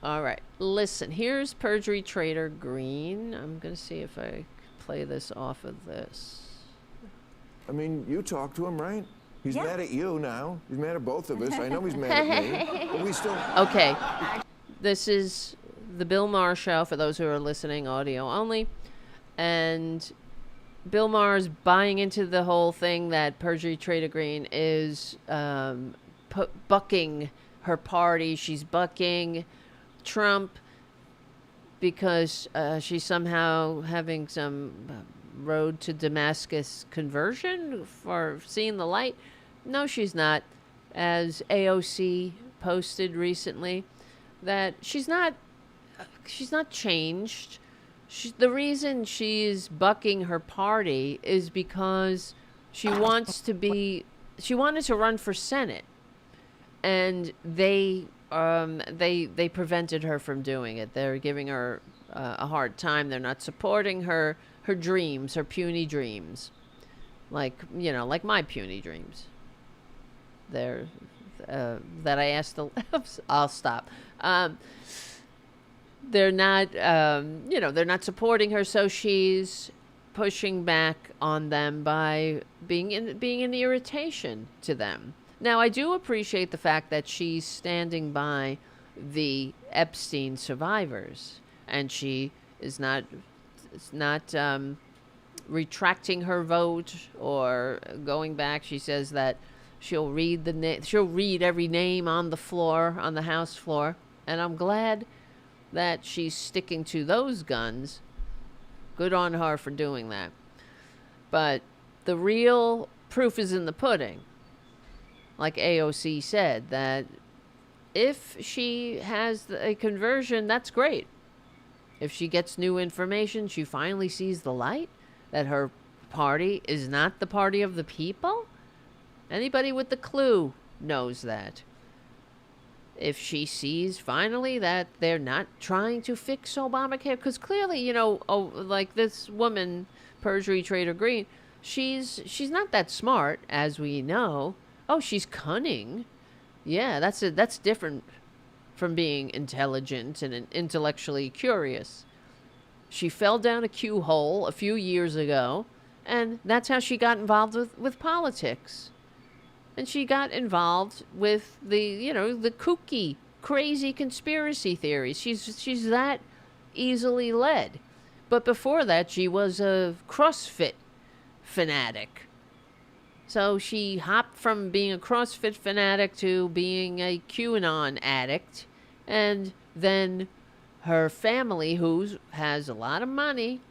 All right. Listen, here's Perjury Trader Green. I'm going to see if I play this off of this. I mean, you talked to him, right? He's mad at you now. He's mad at both of us. I know he's mad at me. But we still... Okay. This is the Bill Maher Show, for those who are listening, audio only. And Bill Maher's buying into the whole thing that Perjury Trader Green is bucking her party. She's bucking Trump because she's somehow having some road to Damascus conversion for seeing the light. No, she's not. As AOC posted recently, that she's not changed. The reason she's bucking her party is because she wanted to run for Senate, and they prevented her from doing it. They're giving her a hard time. They're not supporting her dreams, her puny dreams, like my puny dreams. That I asked the... I'll stop. they're not, they're not supporting her, so she's pushing back on them by being an irritation to them. Now, I do appreciate the fact that she's standing by the Epstein survivors, and she is not retracting her vote or going back. She says that she'll read every name on the floor, on the House floor, and I'm glad that she's sticking to those guns. Good on her for doing that. But the real proof is in the pudding. Like AOC said, that if she has a conversion, that's great. If she gets new information, she finally sees the light, that her party is not the party of the people. Anybody with the clue knows that. If she sees finally that they're not trying to fix Obamacare, because clearly, like this woman, Perjury Trader Green, she's not that smart, as we know. Oh, she's cunning. Yeah, that's different from being intelligent and intellectually curious. She fell down a Q hole a few years ago, and that's how she got involved with politics. And she got involved with the kooky, crazy conspiracy theories. She's that easily led. But before that, she was a CrossFit fanatic. So she hopped from being a CrossFit fanatic to being a QAnon addict. And then her family, who has a lot of money,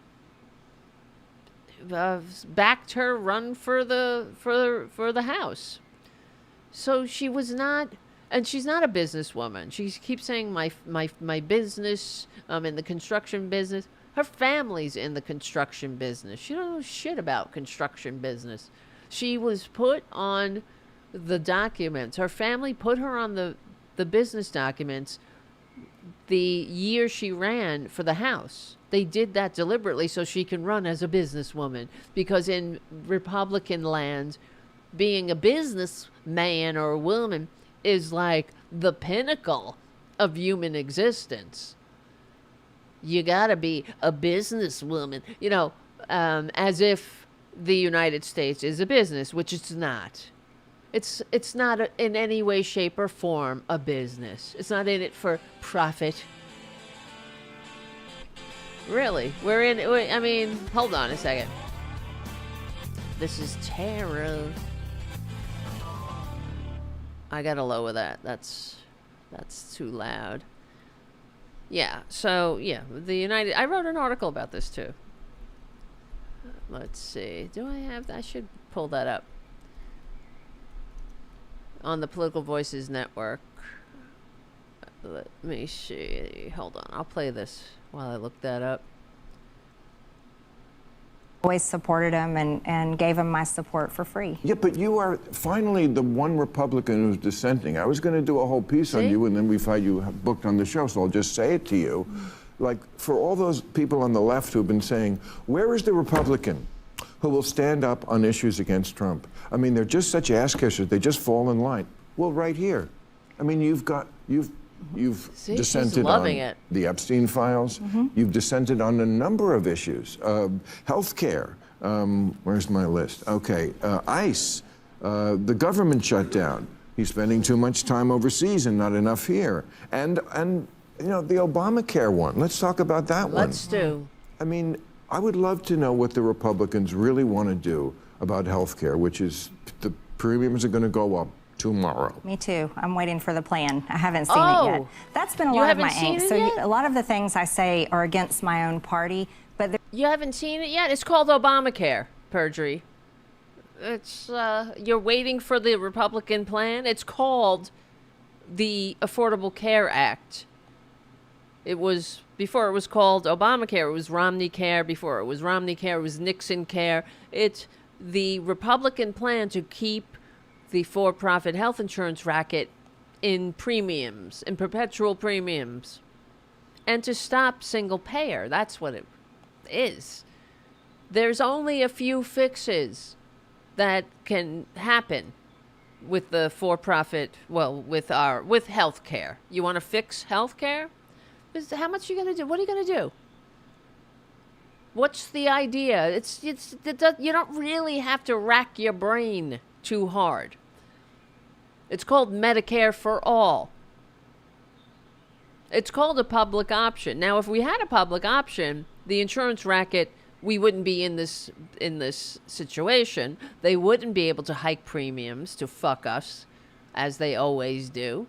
backed her run for the House. So she was not, and she's not a businesswoman. She keeps saying my business, in the construction business. Her family's in the construction business. She don't know shit about construction business. She was put on the documents. Her family put her on the business documents the year she ran for the House. They did that deliberately so she can run as a businesswoman. Because in Republican land, being a businessman or a woman is like the pinnacle of human existence. You gotta be a businesswoman, as if the United States is a business, which it's not. It's not in any way, shape, or form a business. It's not in it for profit. Really, hold on a second. This is Tara. I gotta lower that. That's too loud. Yeah, so, I wrote an article about this, too. Let's see. I should pull that up. On the Political Voices Network. Let me see. Hold on. I'll play this while I look that up. Always supported him and gave him my support for free. Yeah, but you are finally the one Republican who's dissenting. I was going to do a whole piece on you, and then we find you booked on the show, so I'll just say it to you. Like, for all those people on the left who've been saying, where is the Republican who will stand up on issues against Trump? I mean, they're just such ass kissers. They just fall in line. Well, right here. I mean, you've dissented on the Epstein files. Mm-hmm. You've dissented on a number of issues. Healthcare. Where's my list? Okay. ICE. The government shutdown. He's spending too much time overseas and not enough here. And the Obamacare one. Let's talk about that one. Let's do. I mean, I would love to know what the Republicans really want to do about healthcare, which is the premiums are going to go up tomorrow. Me too. I'm waiting for the plan. I haven't seen it yet. That's been a lot of my angst. So a lot of the things I say are against my own party, but you haven't seen it yet? It's called Obamacare, Perjury. It's you're waiting for the Republican plan. It's called the Affordable Care Act. It was before it was called Obamacare. It was Romney Care. Before it was Romney Care, it was Nixon Care. It's the Republican plan to keep the for-profit health insurance racket in premiums, in perpetual premiums, and to stop single payer. That's what it is. There's only a few fixes that can happen with the for-profit, with health care. You want to fix health care? How much are you going to do? What are you going to do? What's the idea? You don't really have to rack your brain too hard. It's called Medicare for all. It's called a public option. Now, if we had a public option, the insurance racket, we wouldn't be in this situation. They wouldn't be able to hike premiums to fuck us, as they always do.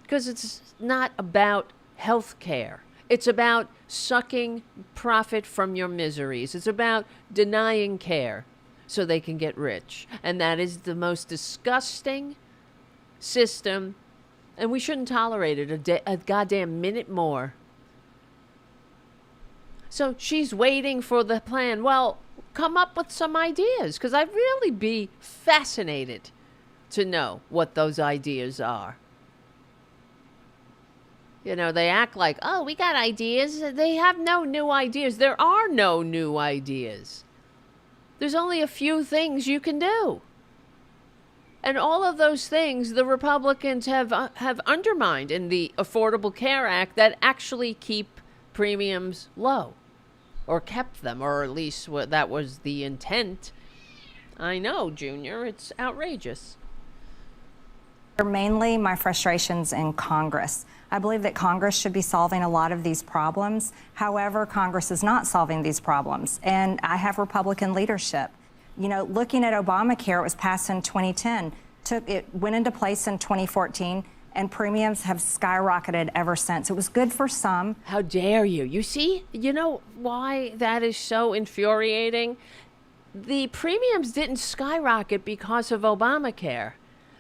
Because it's not about health care. It's about sucking profit from your miseries. It's about denying care so they can get rich. And that is the most disgusting system, and we shouldn't tolerate it a goddamn minute more. So she's waiting for the plan. Well, come up with some ideas, because I'd really be fascinated to know what those ideas are. You know, they act like, oh, we got ideas. They have no new ideas. There are no new ideas. There's only a few things you can do. And all of those things the Republicans have undermined in the Affordable Care Act that actually keep premiums low. Or kept them, or at least that was the intent. I know, Junior, it's outrageous. Mainly my frustrations in Congress. I believe that Congress should be solving a lot of these problems. However, Congress is not solving these problems, and I have Republican leadership. You know, looking at Obamacare, it was passed in 2010. It went into place in 2014, and premiums have skyrocketed ever since. It was good for some. How dare you? You see, you know why that is so infuriating? The premiums didn't skyrocket because of Obamacare.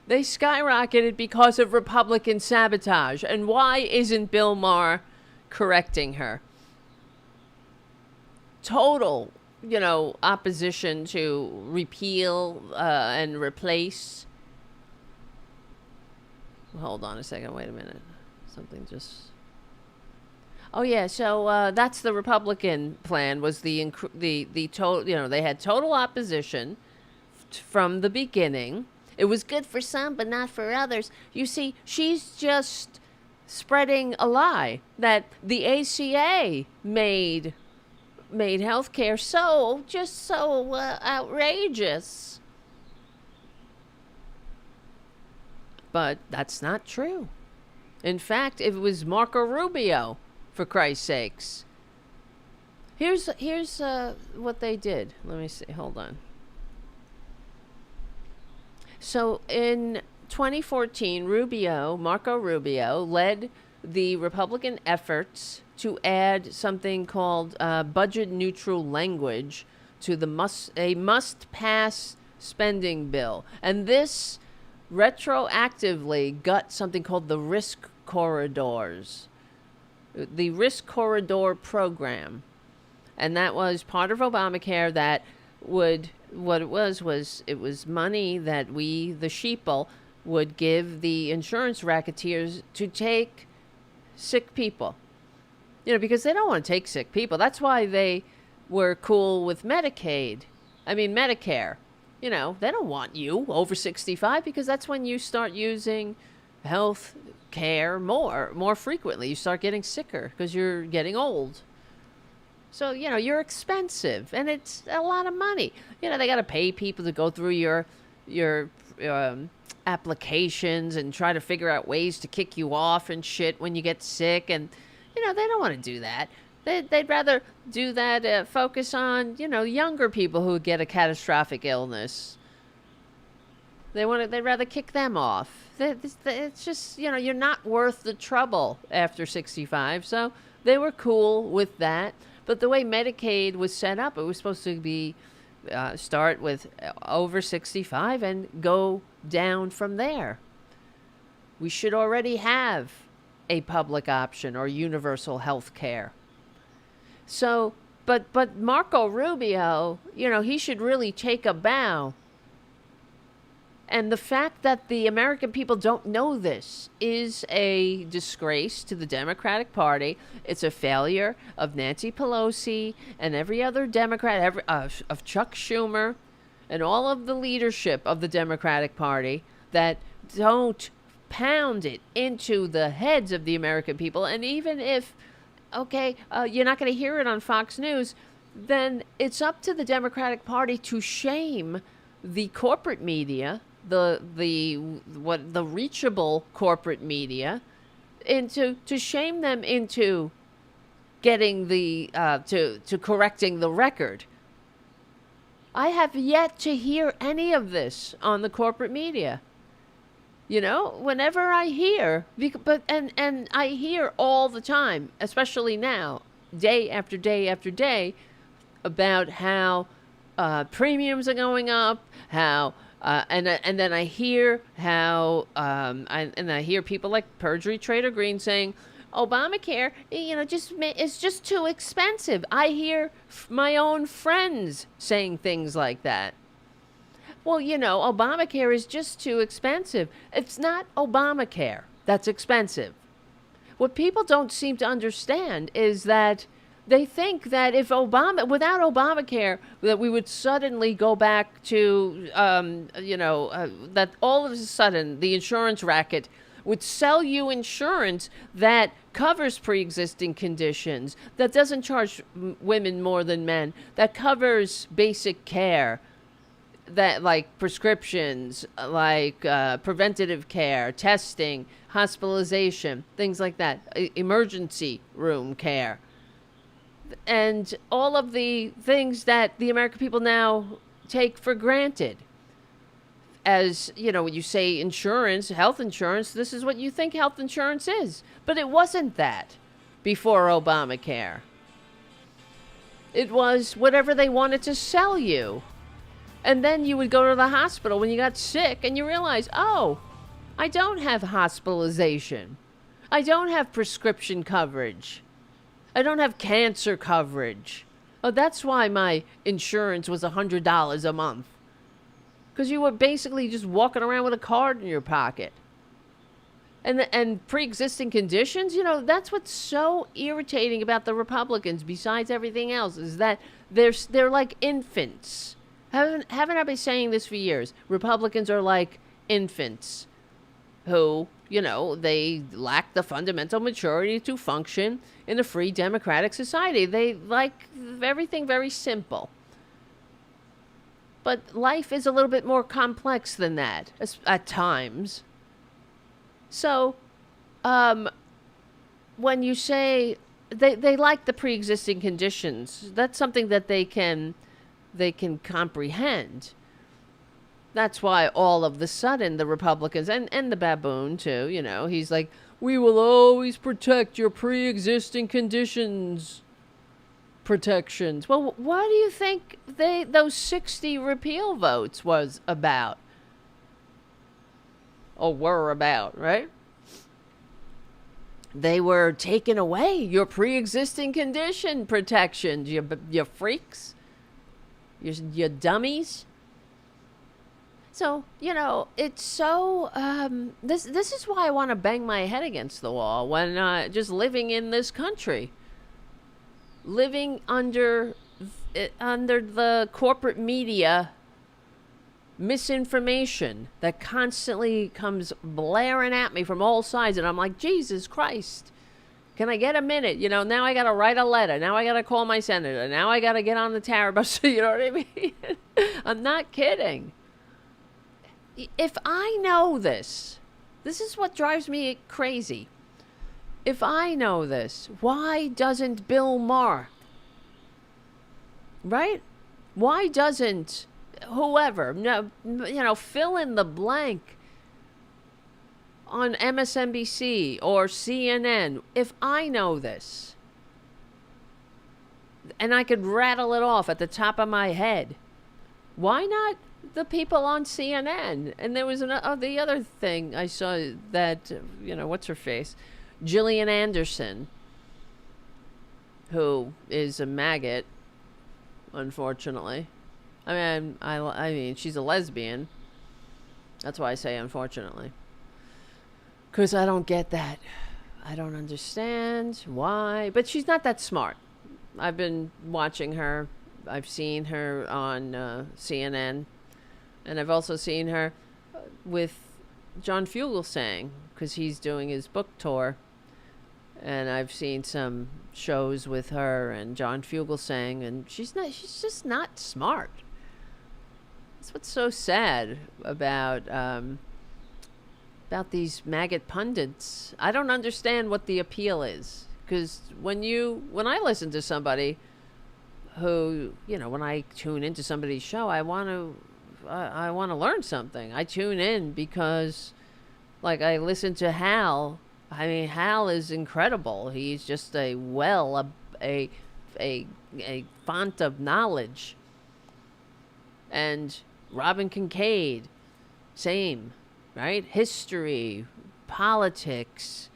They skyrocketed because of Republican sabotage. And why isn't Bill Maher correcting her? Total, opposition to repeal and replace. Hold on a second. Wait a minute. Something just... Oh, yeah. So that's the Republican plan, was the total, they had total opposition from the beginning. It was good for some, but not for others. You see, she's just spreading a lie that the ACA made healthcare so outrageous. But that's not true. In fact, it was Marco Rubio, for Christ's sakes. Here's what they did. Let me see. Hold on. So in 2014, Marco Rubio, led the Republican efforts to add something called budget-neutral language to a must-pass spending bill. And this retroactively got something called the risk corridors, the risk corridor program. And that was part of Obamacare that what it was money that we, the sheeple, would give the insurance racketeers to take sick people. Because they don't want to take sick people. That's why they were cool with Medicare. They don't want you over 65, because that's when you start using health care more frequently. You start getting sicker because you're getting old. So, you're expensive, and it's a lot of money. They got to pay people to go through your applications and try to figure out ways to kick you off and shit when you get sick. And, they don't want to do that. They'd rather do that, focus on, younger people who get a catastrophic illness. They'd rather kick them off. It's just, you're not worth the trouble after 65. So they were cool with that. But the way Medicaid was set up, it was supposed to be start with over 65 and go down from there. We should already have a public option or universal health care. So, but Marco Rubio, he should really take a bow. And the fact that the American people don't know this is a disgrace to the Democratic Party. It's a failure of Nancy Pelosi and every other Democrat, of Chuck Schumer and all of the leadership of the Democratic Party that don't pound it into the heads of the American people. And even if, okay, you're not going to hear it on Fox News, then it's up to the Democratic Party to shame the corporate media, the reachable corporate media, into to shame them into getting the to correcting the record. I have yet to hear any of this on the corporate media. You know, whenever I hear, and I hear all the time, especially now, day after day after day, about how premiums are going up, how and then I hear how I hear people like Perjury Trader Green saying Obamacare, you know, it's just too expensive. I hear my own friends saying things like that. Well, you know, Obamacare is just too expensive. It's not Obamacare that's expensive. What people don't seem to understand is that they think that if without Obamacare, that we would suddenly go back to, that all of a sudden the insurance racket would sell you insurance that covers pre-existing conditions, that doesn't charge women more than men, that covers basic care, that like prescriptions, like preventative care, testing, hospitalization, things like that, emergency room care, and all of the things that the American people now take for granted. As, you know, when you say insurance, health insurance, this is what you think health insurance is. But it wasn't that before Obamacare. It was whatever they wanted to sell you. And then you would go to the hospital when you got sick and you realize, oh, I don't have hospitalization. I don't have prescription coverage. I don't have cancer coverage. Oh, that's why my insurance was $100 a month. Because you were basically just walking around with a card in your pocket. And pre-existing conditions, you know, that's what's so irritating about the Republicans, besides everything else, is that they're like infants. Haven't I been saying this for years? Republicans are like infants who, you know, they lack the fundamental maturity to function in a free democratic society. They like everything very simple. But life is a little bit more complex than that at times. So, when you say they like the pre-existing conditions, that's something that they can comprehend. That's why all of the sudden the Republicans and the baboon too, you know, he's like, we will always protect your pre-existing conditions protections. Well, what do you think those 60 repeal votes was about? Or were about, right? They were taking away your pre-existing condition protections, you freaks, you dummies. So, you know, it's so, this is why I want to bang my head against the wall when just living in this country. Living under the corporate media misinformation that constantly comes blaring at me from all sides, and I'm like, Jesus Christ, can I get a minute? You know, now I gotta write a letter, now I gotta call my senator, now I gotta get on the Tarabuster. You know what I mean? I'm not kidding. If I know this is what drives me crazy. If I know this, why doesn't Bill Maher? Right? Why doesn't whoever, no, you know, fill in the blank on MSNBC or CNN, if I know this, and I could rattle it off at the top of my head, why not the people on CNN? And there was the other thing I saw that, you know, what's her face? Gillian Anderson, who is a MAGAt, unfortunately. I mean, she's a lesbian. That's why I say unfortunately. Because I don't get that. I don't understand why. But she's not that smart. I've been watching her. I've seen her on CNN. And I've also seen her with John Fugelsang, because he's doing his book tour. And I've seen some shows with her and John Fugelsang, and she's just not smart. That's what's so sad about these maggot pundits. I don't understand what the appeal is, because when I listen to somebody who, when I tune into somebody's show, I want to learn something. I tune in because, like, I listen to Hal. I mean, Hal is incredible. He's just a font of knowledge. And Robin Kincaid, same, right? History, politics.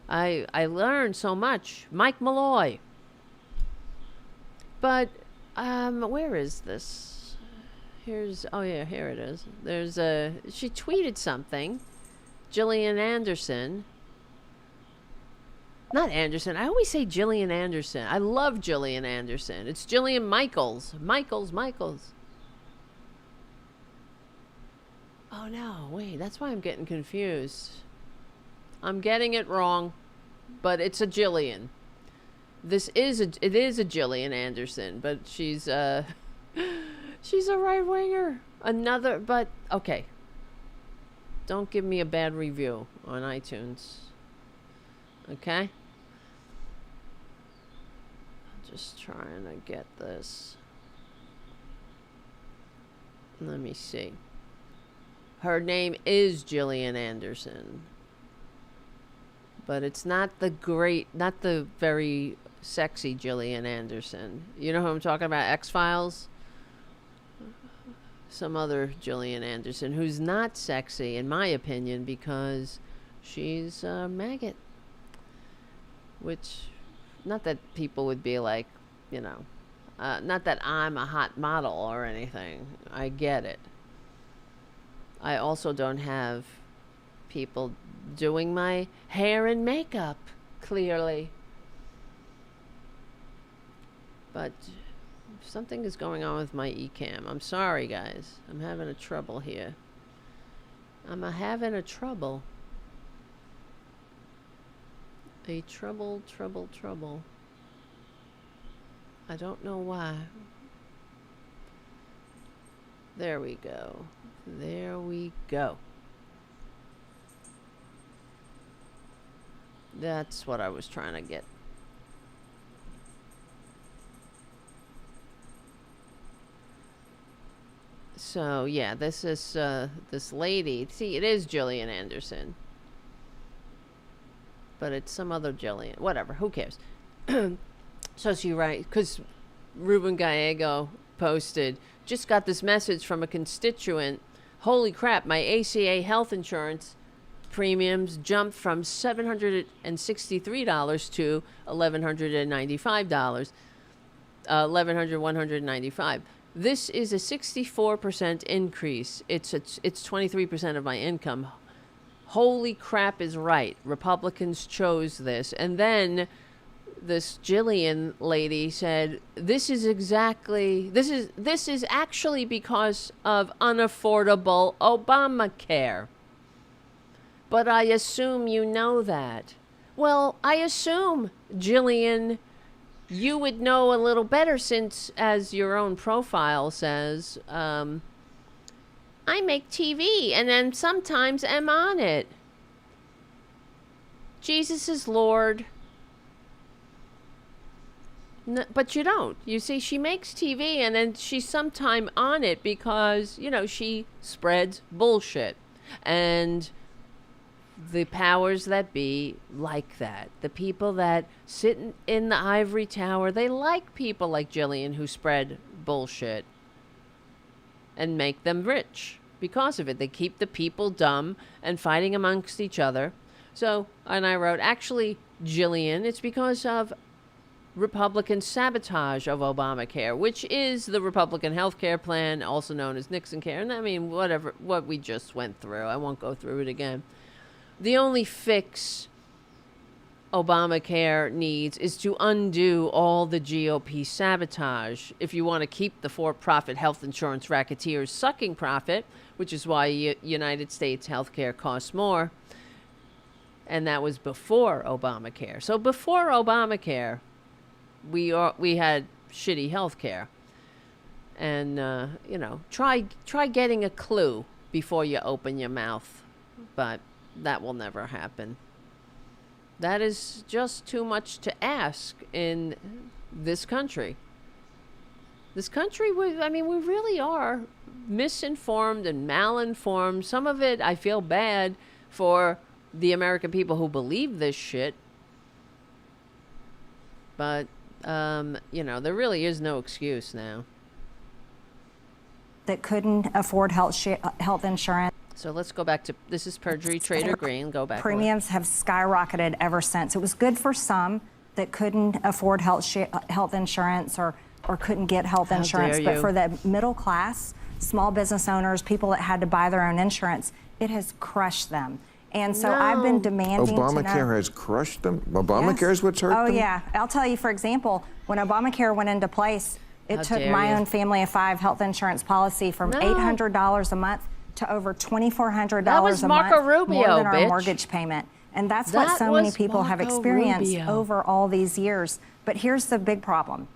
I learned so much. Mike Malloy. But where is this? Here it is. She tweeted something. Gillian Anderson. Not Anderson. I always say Gillian Anderson. I love Gillian Anderson. It's Gillian Michaels. Michaels. Oh, no. Wait, that's why I'm getting confused. I'm getting it wrong, but it's a Gillian. It is a Gillian Anderson, but she's a right-winger. Okay. Don't give me a bad review on iTunes. Okay? I'm just trying to get this. Let me see. Her name is Gillian Anderson. But it's not the very sexy Gillian Anderson. You know who I'm talking about? X-Files? Some other Gillian Anderson who's not sexy, in my opinion, because she's a maggot. Which, not that people would be like, not that I'm a hot model or anything. I get it. I also don't have people doing my hair and makeup, clearly. But something is going on with my eCam. I'm sorry, guys. I'm having a trouble here. I'm having a trouble. A trouble. I don't know why. There we go. That's what I was trying to get. So, yeah, this is this lady. See, it is Gillian Anderson. But it's some other Gillian. Whatever, who cares? So she writes, because Ruben Gallego posted, just got this message from a constituent. Holy crap, my ACA health insurance premiums jumped from $763 to $1,195. $1,195. This is a 64% increase. It's 23% of my income. Holy crap is right. Republicans chose this. And then this Gillian lady said, this is actually because of unaffordable Obamacare. But I assume you know that. Well, I assume, Gillian, you would know a little better since, as your own profile says, I make TV and then sometimes am on it. Jesus is Lord. But you don't. You see, she makes TV and then she's sometime on it because, she spreads bullshit. And the powers that be like that. The people that sit in the ivory tower, they like people like Gillian who spread bullshit and make them rich because of it. They keep the people dumb and fighting amongst each other. So, and I wrote, actually, Gillian, it's because of Republican sabotage of Obamacare, which is the Republican health care plan, also known as Nixon Care. And I mean, what we just went through. I won't go through it again. The only fix Obamacare needs is to undo all the GOP sabotage if you want to keep the for-profit health insurance racketeers sucking profit, which is why United States healthcare costs more. And that was before Obamacare. So before Obamacare, we had shitty healthcare. And, try getting a clue before you open your mouth. But that will never happen. That is just too much to ask in this country. This country, we really are misinformed and malinformed. Some of it, I feel bad for the American people who believe this shit. But, there really is no excuse now. That couldn't afford health insurance. So let's go back to, this is perjury, Trader Green, go back. Premiums have skyrocketed ever since. It was good for some that couldn't afford health insurance or couldn't get health insurance. But for the middle class, small business owners, people that had to buy their own insurance, it has crushed them. And so I've been demanding Obamacare has crushed them? Obamacare is what's hurt them? Oh, yeah. I'll tell you, for example, when Obamacare went into place, it took my own family of 5 health insurance policy from $800 a month to over $2,400 a month, more than our mortgage payment. And that's what so many people have experienced over all these years. But here's the big problem,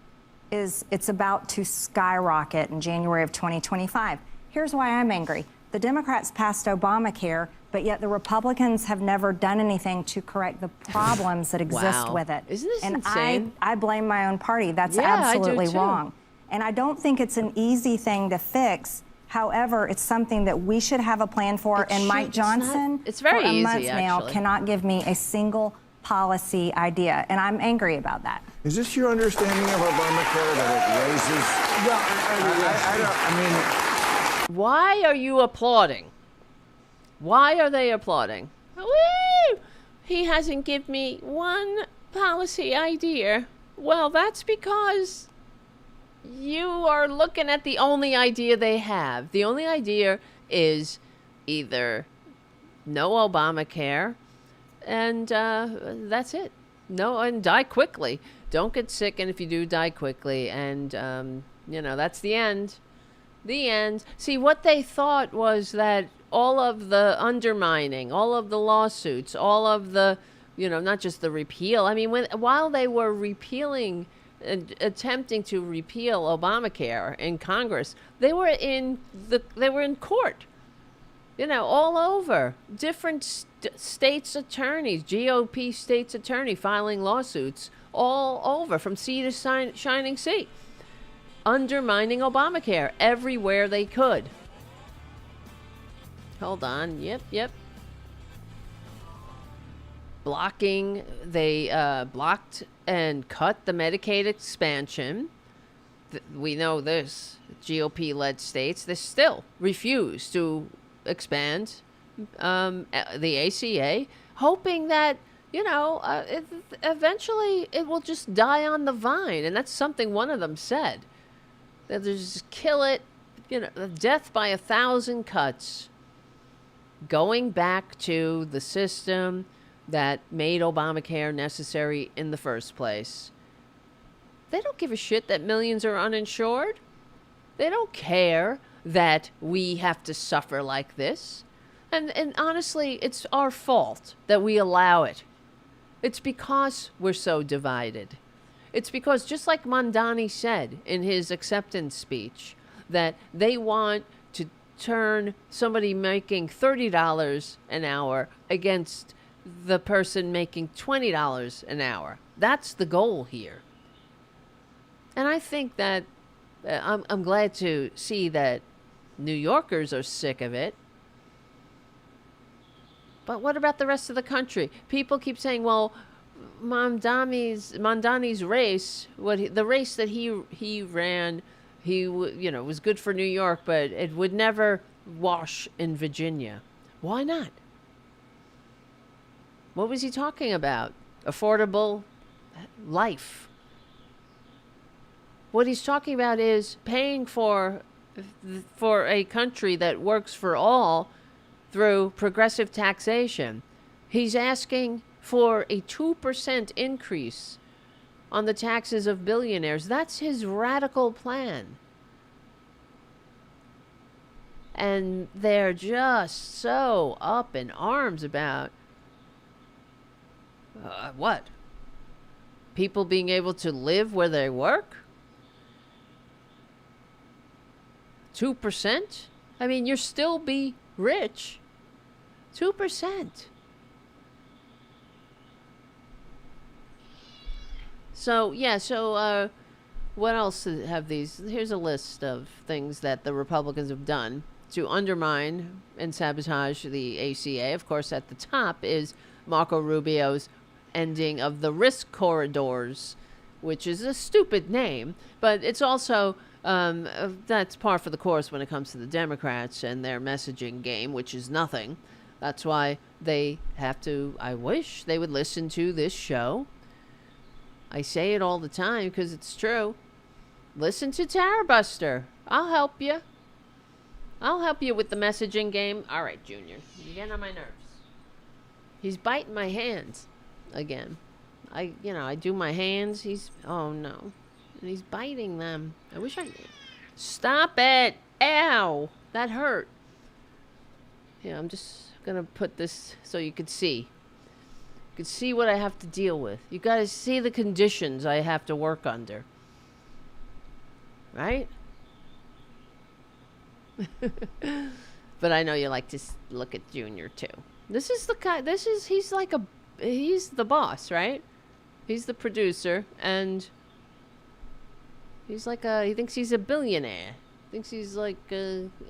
is it's about to skyrocket in January of 2025. Here's why I'm angry. The Democrats passed Obamacare, but yet the Republicans have never done anything to correct the problems that exist with it. Isn't this and insane? I blame my own party. That's absolutely wrong. And I don't think it's an easy thing to fix. However, it's something that we should have a plan for. And Mike Johnson, it's very for a easy, month now, cannot give me a single policy idea. And I'm angry about that. Is this your understanding of Obamacare, that it raises? Why are you applauding? Why are they applauding? Woo! He hasn't given me one policy idea. Well, that's because you are looking at the only idea they have. The only idea is either no Obamacare, and that's it. No, and die quickly. Don't get sick, and if you do, die quickly. And, that's the end. The end. See, what they thought was that all of the undermining, all of the lawsuits, all of the, not just the repeal. I mean, while they were repealing, attempting to repeal Obamacare in Congress, they were in court, all over, different states' attorneys, GOP states' attorney filing lawsuits all over, from sea to shining sea, undermining Obamacare everywhere they could. Hold on. Yep. Blocking. They blocked and cut the Medicaid expansion. We know this. GOP-led states, they still refuse to expand the ACA, hoping that, eventually it will just die on the vine. And that's something one of them said. That they just kill it, death by 1,000 cuts. Going back to the system that made Obamacare necessary in the first place. They don't give a shit that millions are uninsured. They don't care that we have to suffer like this. And honestly, it's our fault that we allow it. It's because we're so divided. It's because, just like Mondani said in his acceptance speech, that they want to turn somebody making $30 an hour against the person making $20 an hour. That's the goal here. And I think that I'm glad to see that New Yorkers are sick of it. But what about the rest of the country? People keep saying, well, Mondani's race, the race that he ran, was good for New York, but it would never wash in Virginia. Why not? What was he talking about? Affordable life. What he's talking about is paying for a country that works for all through progressive taxation. He's asking for a 2% increase on the taxes of billionaires. That's his radical plan. And they're just so up in arms about what? People being able to live where they work? 2%? I mean, you'll still be rich. 2%. So, what else have these? Here's a list of things that the Republicans have done to undermine and sabotage the ACA. Of course, at the top is Marco Rubio's ending of the risk corridors, which is a stupid name, but it's also that's par for the course when it comes to the Democrats and their messaging game, which is nothing. That's why they have to, I wish they would listen to this show. I say it all the time because it's true. Listen to Tarabuster. I'll help you. I'll help you with the messaging game. All right, Junior. You're getting on my nerves. He's biting my hands again. I do my hands. Oh no. And he's biting them. I wish I did. Stop it. Ow. That hurt. Yeah, I'm just going to put this so you could see. You could see what I have to deal with. You got to see the conditions I have to work under. Right? But I know you like to look at Junior too. This is the guy. He's the boss, right? He's the producer, and he thinks he's a billionaire. Thinks he's like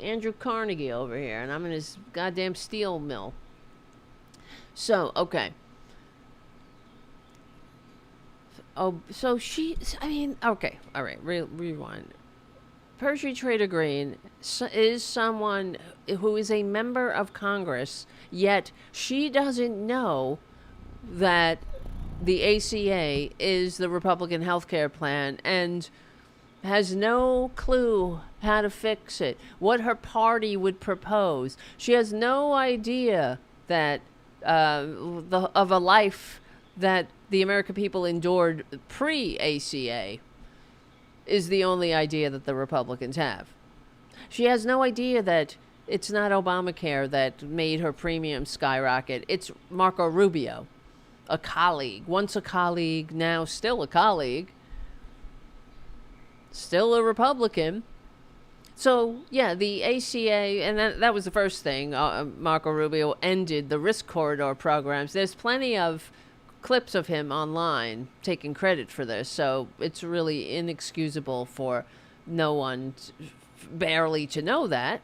Andrew Carnegie over here, and I'm in his goddamn steel mill. So, okay. Oh, so okay, all right, rewind. Percy Trader Green is someone who is a member of Congress, yet she doesn't know that the ACA is the Republican health care plan and has no clue how to fix it, what her party would propose. She has no idea that of a life that the American people endured pre-ACA is the only idea that the Republicans have. She has no idea that it's not Obamacare that made her premium skyrocket. It's Marco Rubio, a colleague, once a colleague, now still a colleague, still a Republican. So, yeah, the ACA, and that was the first thing. Marco Rubio ended the risk corridor programs. There's plenty of clips of him online taking credit for this, so it's really inexcusable for no one barely to know that.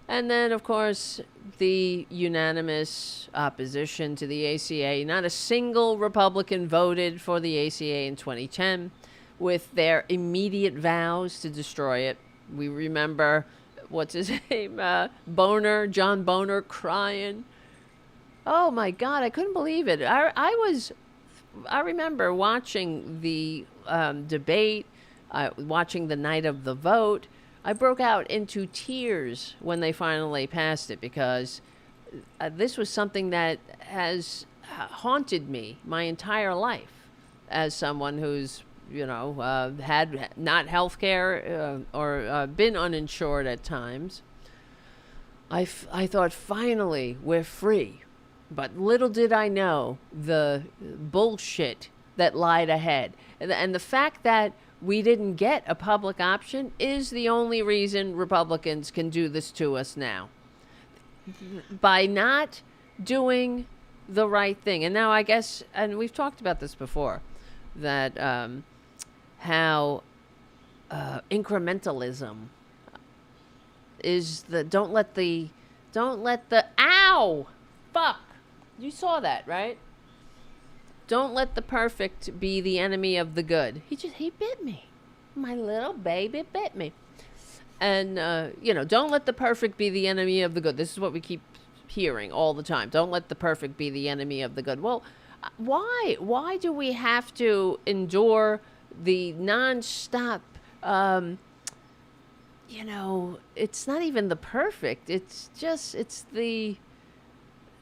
And then, of course, the unanimous opposition to the ACA. Not a single Republican voted for the ACA in 2010 with their immediate vows to destroy it. We remember, what's his name, John Boehner crying. Oh my God, I couldn't believe it. I remember watching the debate, watching the night of the vote. I broke out into tears when they finally passed it because this was something that has haunted me my entire life as someone who's, had not health care or been uninsured at times. I thought, finally, we're free. But little did I know the bullshit that lied ahead. And the fact that we didn't get a public option is the only reason Republicans can do this to us now. By not doing the right thing. And now I guess, and we've talked about this before, that how incrementalism is don't let the ow! Fuck! You saw that, right? Don't let the perfect be the enemy of the good. He bit me. My little baby bit me. And, don't let the perfect be the enemy of the good. This is what we keep hearing all the time. Don't let the perfect be the enemy of the good. Well, why? Why do we have to endure the nonstop, it's not even the perfect. It's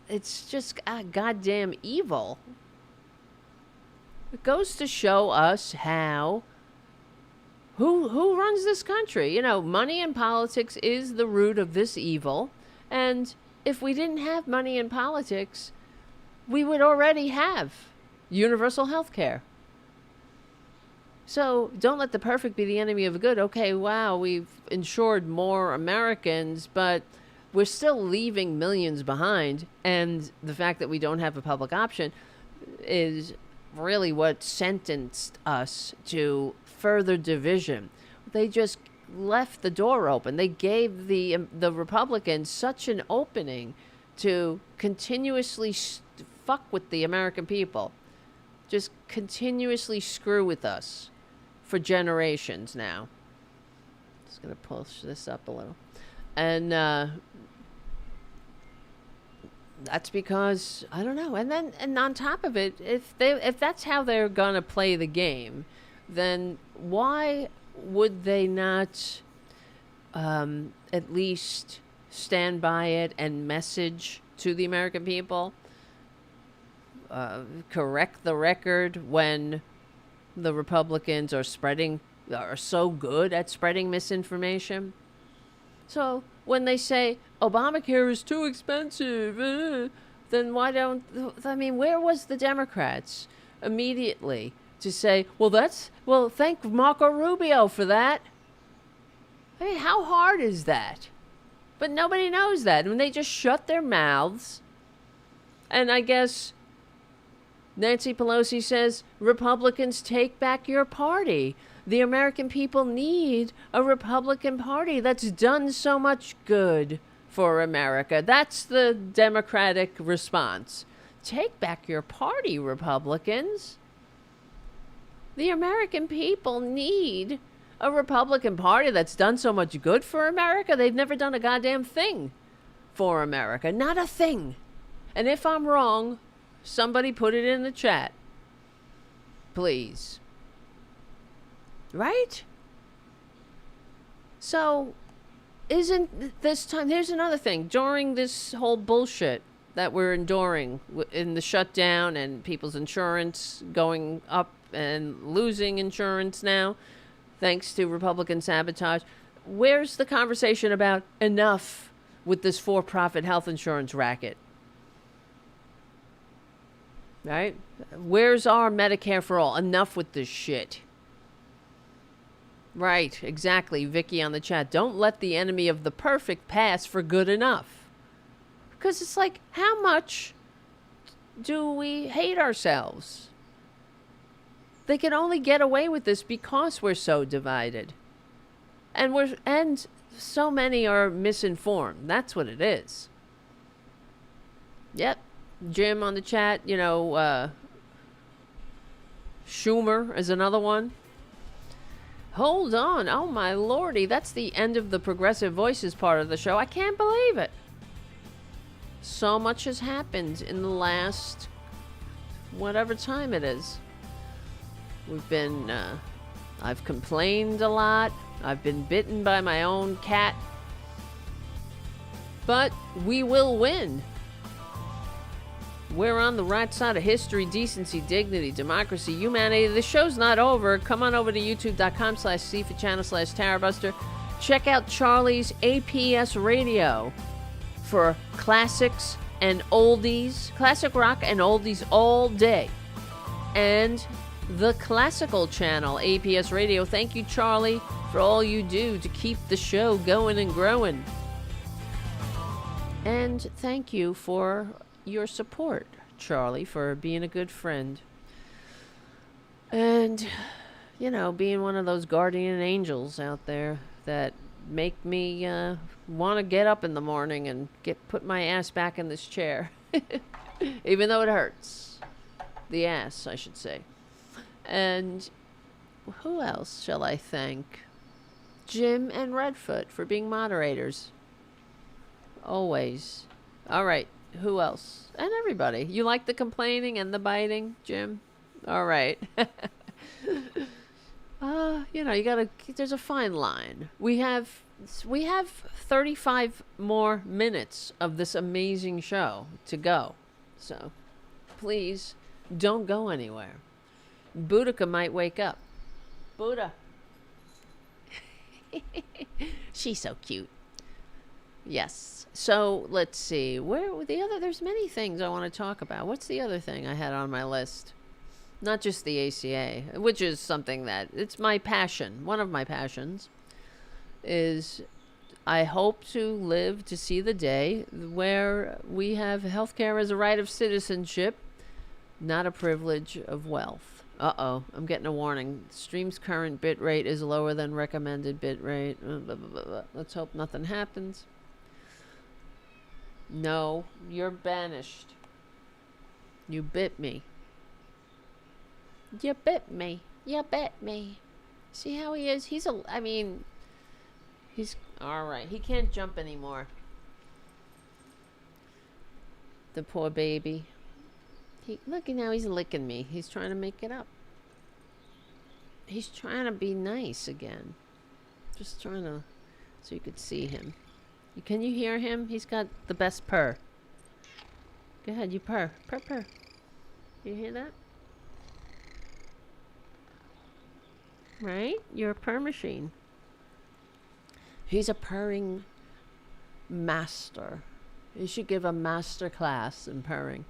it's just goddamn evil. It goes to show us how who runs this country. You know, money in politics is the root of this evil. And if we didn't have money in politics, we would already have universal health care. So don't let the perfect be the enemy of the good. Okay, wow, we've insured more Americans, but we're still leaving millions behind. And the fact that we don't have a public option is really what sentenced us to further division. They just left the door open. They gave the Republicans such an opening to continuously fuck with the American people. Just continuously screw with us for generations now. Just going to push this up a little. And that's because, I don't know. And on top of it, if that's how they're going to play the game, then why would they not at least stand by it and message to the American people? Correct the record when the Republicans are so good at spreading misinformation. So when they say Obamacare is too expensive, then why don't, where was the Democrats immediately to say, well, thank Marco Rubio for that? I mean, how hard is that? But nobody knows that. I mean, they just shut their mouths. And I guess Nancy Pelosi says, Republicans, take back your party. The American people need a Republican Party that's done so much good for America. That's the Democratic response. Take back your party, Republicans. The American people need a Republican Party that's done so much good for America. They've never done a goddamn thing for America. Not a thing. And if I'm wrong, somebody put it in the chat. Please. Right? So, isn't this time... Here's another thing. During this whole bullshit that we're enduring in the shutdown and people's insurance going up and losing insurance now, thanks to Republican sabotage, where's the conversation about enough with this for-profit health insurance racket? Right? Where's our Medicare for all? Enough with this shit. Right, exactly, Vicky on the chat. Don't let the enemy of the perfect pass for good enough. Because it's like, how much do we hate ourselves? They can only get away with this because we're so divided. And so many are misinformed. That's what it is. Yep. Jim on the chat, Schumer is another one. Hold on. Oh, my lordy. That's the end of the Progressive Voices part of the show. I can't believe it. So much has happened in the last whatever time it is. We've been, I've complained a lot. I've been bitten by my own cat. But we will win. We're on the right side of history, decency, dignity, democracy, humanity. The show's not over. Come on over to youtube.com/CFA channel/Tarabuster. Check out Charlie's APS Radio for classics and oldies, classic rock and oldies all day. And the classical channel, APS Radio. Thank you, Charlie, for all you do to keep the show going and growing. And thank you for your support, Charlie, for being a good friend. And, being one of those guardian angels out there that make me want to get up in the morning and put my ass back in this chair. Even though it hurts. The ass, I should say. And who else shall I thank? Jim and Redfoot for being moderators. Always. All right. Who else? And everybody. You like the complaining and the biting, Jim? All right. you gotta, there's a fine line. We have we have 35 more minutes of this amazing show to go. So please don't go anywhere. Boudica might wake up. Buddha. She's so cute. Yes. So let's see. There's many things I want to talk about. What's the other thing I had on my list? Not just the ACA, which is something that it's my passion. One of my passions is I hope to live to see the day where we have healthcare as a right of citizenship, not a privilege of wealth. Uh-oh, I'm getting a warning. Stream's current bit rate is lower than recommended bit rate. Let's hope nothing happens. No, you're banished. You bit me. You bit me. You bit me. See how he is? He's all right. He can't jump anymore. The poor baby. Look, now he's licking me. He's trying to make it up. He's trying to be nice again. Just trying to, so you could see him. Can you hear him? He's got the best purr. Go ahead, you purr. Purr, purr. You hear that? Right? You're a purr machine. He's a purring master. You should give a master class in purring.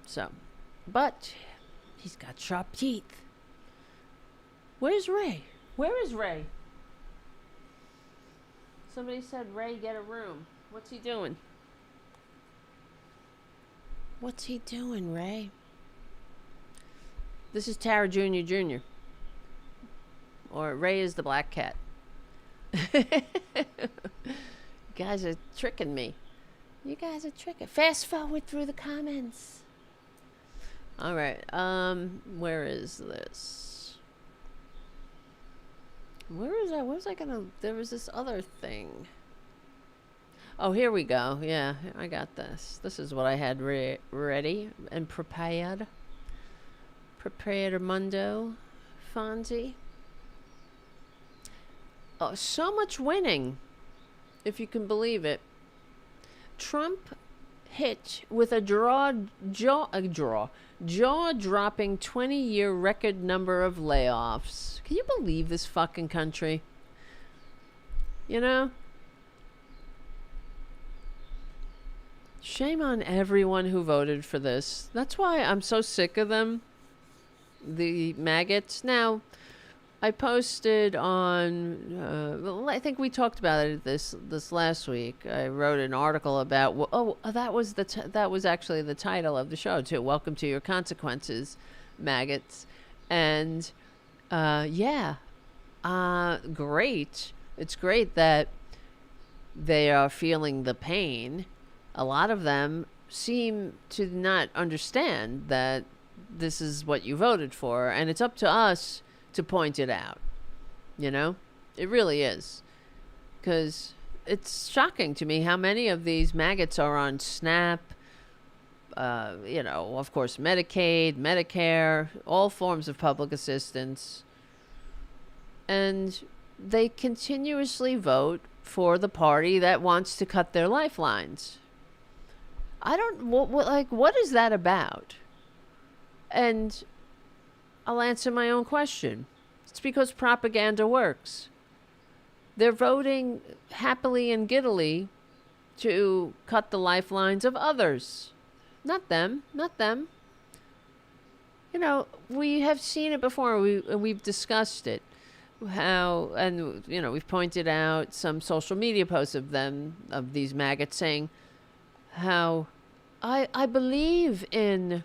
So, but he's got sharp teeth. Where's Ray? Where is Ray? Somebody said, Ray, get a room. What's he doing? What's he doing, Ray? This is Tara Jr. Or Ray is the black cat. You guys are tricking me. You guys are tricking. Fast forward through the comments. All right. Where is this? Where is that? Where was I gonna? There was this other thing. Oh, here we go. Yeah, I got this. This is what I had ready and prepared. Prepared Mundo, Fonzie. Oh, so much winning, if you can believe it. Trump hit with a jaw-dropping 20-year record number of layoffs. Can you believe this fucking country? You know? Shame on everyone who voted for this. That's why I'm so sick of them. The MAGAts. Now, I posted on, I think we talked about it this last week. I wrote an article about, that was actually the title of the show too. Welcome to Your Consequences, MAGAts. And great. It's great that they are feeling the pain. A lot of them seem to not understand that this is what you voted for, and it's up to us to point it out. You know? It really is. Because it's shocking to me how many of these MAGAts are on SNAP, of course, Medicaid, Medicare, all forms of public assistance. And they continuously vote for the party that wants to cut their lifelines. What is that about? And I'll answer my own question. It's because propaganda works. They're voting happily and giddily to cut the lifelines of others. Not them. Not them. You know, we have seen it before. We've discussed it. We've pointed out some social media posts of these MAGAts saying how I believe in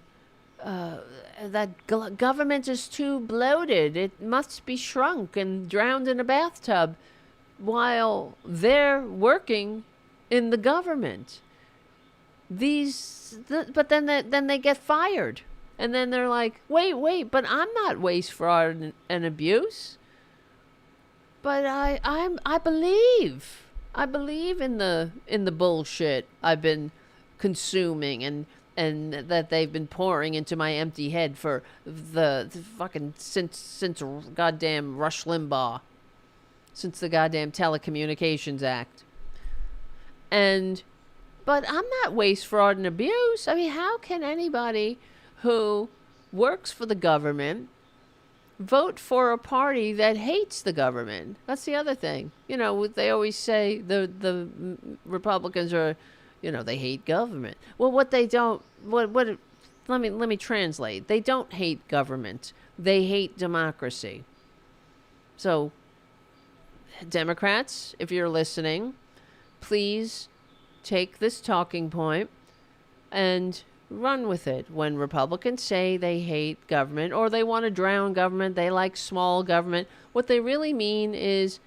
that government is too bloated. It must be shrunk and drowned in a bathtub, while they're working in the government. But then they get fired, and then they're like, wait, but I'm not waste, fraud, and abuse. But I believe in the bullshit I've been consuming and that they've been pouring into my empty head for the fucking since goddamn Rush Limbaugh. since the goddamn Telecommunications Act. But I'm not waste, fraud, and abuse. I mean, how can anybody who works for the government vote for a party that hates the government? That's the other thing. You know, they always say the Republicans are, you know, they hate government. Well, what they don't, let me translate. They don't hate government. They hate democracy. So, Democrats, if you're listening, please take this talking point and run with it. When Republicans say they hate government or they want to drown government, they like small government, what they really mean is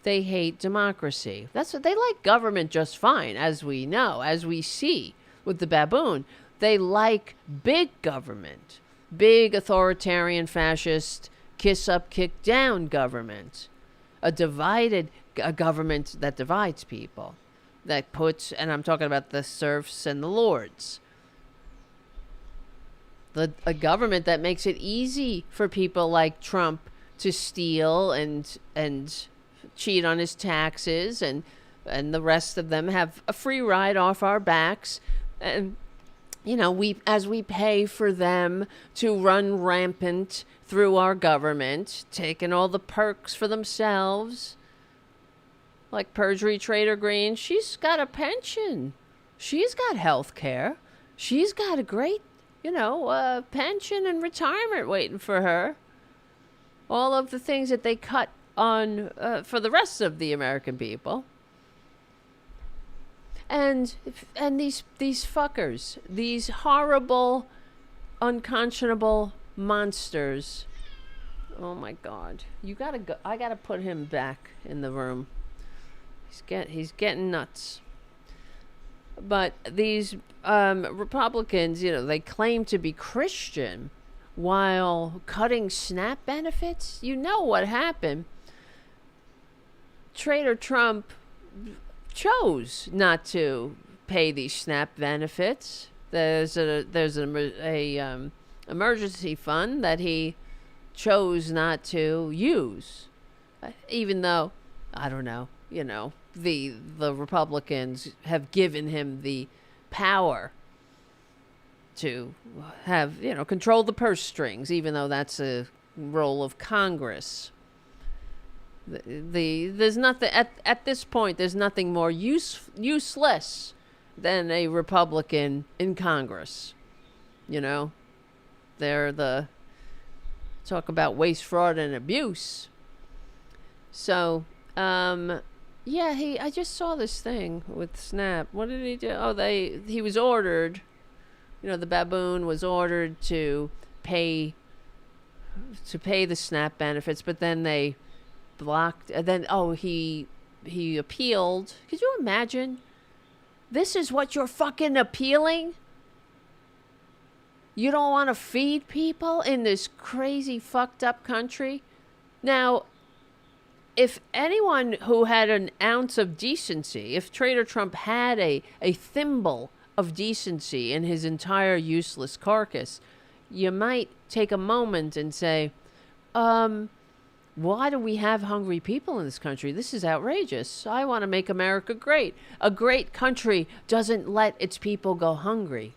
they hate democracy. That's what they like government just fine, as we know, as we see with the baboon. They like big government, big authoritarian fascist kiss up, kick down government, a government that divides people. That puts, and I'm talking about the serfs and the lords. A government that makes it easy for people like Trump to steal and cheat on his taxes, and the rest of them have a free ride off our backs. And, you know, as we pay for them to run rampant through our government, taking all the perks for themselves. Like Perjury Trader Green, she's got a pension. She's got health care. She's got a great, pension and retirement waiting for her. All of the things that they cut on for the rest of the American people. And these fuckers, these horrible, unconscionable monsters. Oh my God! You gotta go. I gotta put him back in the room. He's getting nuts. But these Republicans, they claim to be Christian while cutting SNAP benefits. You know what happened? Trader Trump chose not to pay these SNAP benefits. There's an emergency fund that he chose not to use, even though, I don't know, the Republicans have given him the power to have, control the purse strings, even though that's a role of Congress. There's nothing at this point. There's nothing more useless than a Republican in Congress. They're the talk about waste, fraud, and abuse. So, I just saw this thing with SNAP. What did he do? Oh, he was ordered. The baboon was ordered to pay the SNAP benefits, but then they blocked. And then he appealed. Could you imagine? This is what you're fucking appealing? You don't want to feed people in this crazy fucked up country? Now, if anyone who had an ounce of decency, if Trader Trump had a thimble of decency in his entire useless carcass, you might take a moment and say, why do we have hungry people in this country? This is outrageous. I want to make America great. A great country doesn't let its people go hungry.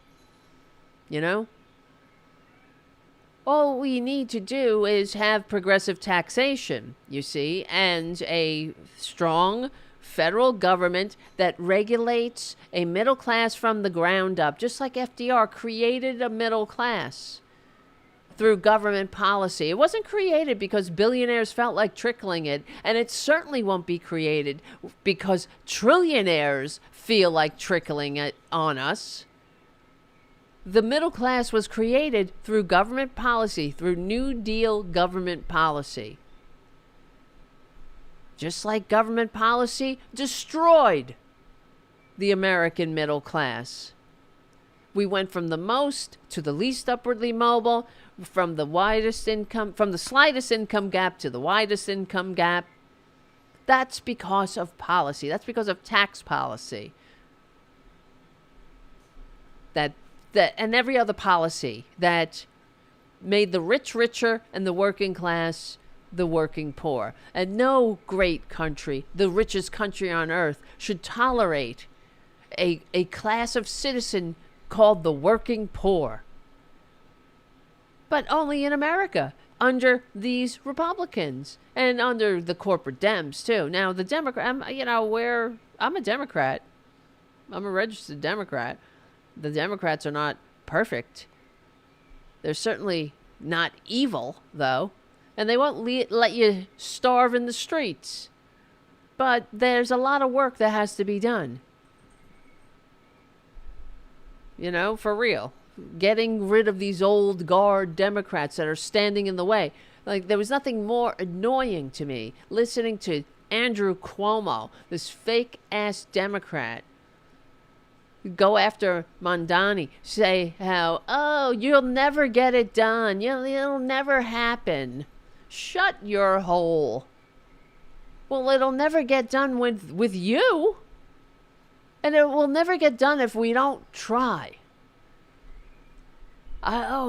All we need to do is have progressive taxation, you see, and a strong federal government that regulates a middle class from the ground up, just like FDR created a middle class through government policy. It wasn't created because billionaires felt like trickling it, and it certainly won't be created because trillionaires feel like trickling it on us. The middle class was created through government policy, through New Deal government policy. Just like government policy destroyed the American middle class. We went from the most to the least upwardly mobile, from the slightest income gap to the widest income gap. That's because of policy. That's because of tax policy. And every other policy that made the rich richer and the working class the working poor. And no great country, the richest country on earth, should tolerate a class of citizen called the working poor. But only in America, under these Republicans and under the corporate Dems too. Now the Democrat, I'm a Democrat. I'm a registered Democrat. The Democrats are not perfect. They're certainly not evil, though. And they won't let you starve in the streets. But there's a lot of work that has to be done. For real. Getting rid of these old guard Democrats that are standing in the way. Like, there was nothing more annoying to me listening to Andrew Cuomo, this fake-ass Democrat, go after Mondani, say how, oh, you'll never get it done. It'll never happen. Shut your hole. Well, it'll never get done with you. And it will never get done if we don't try.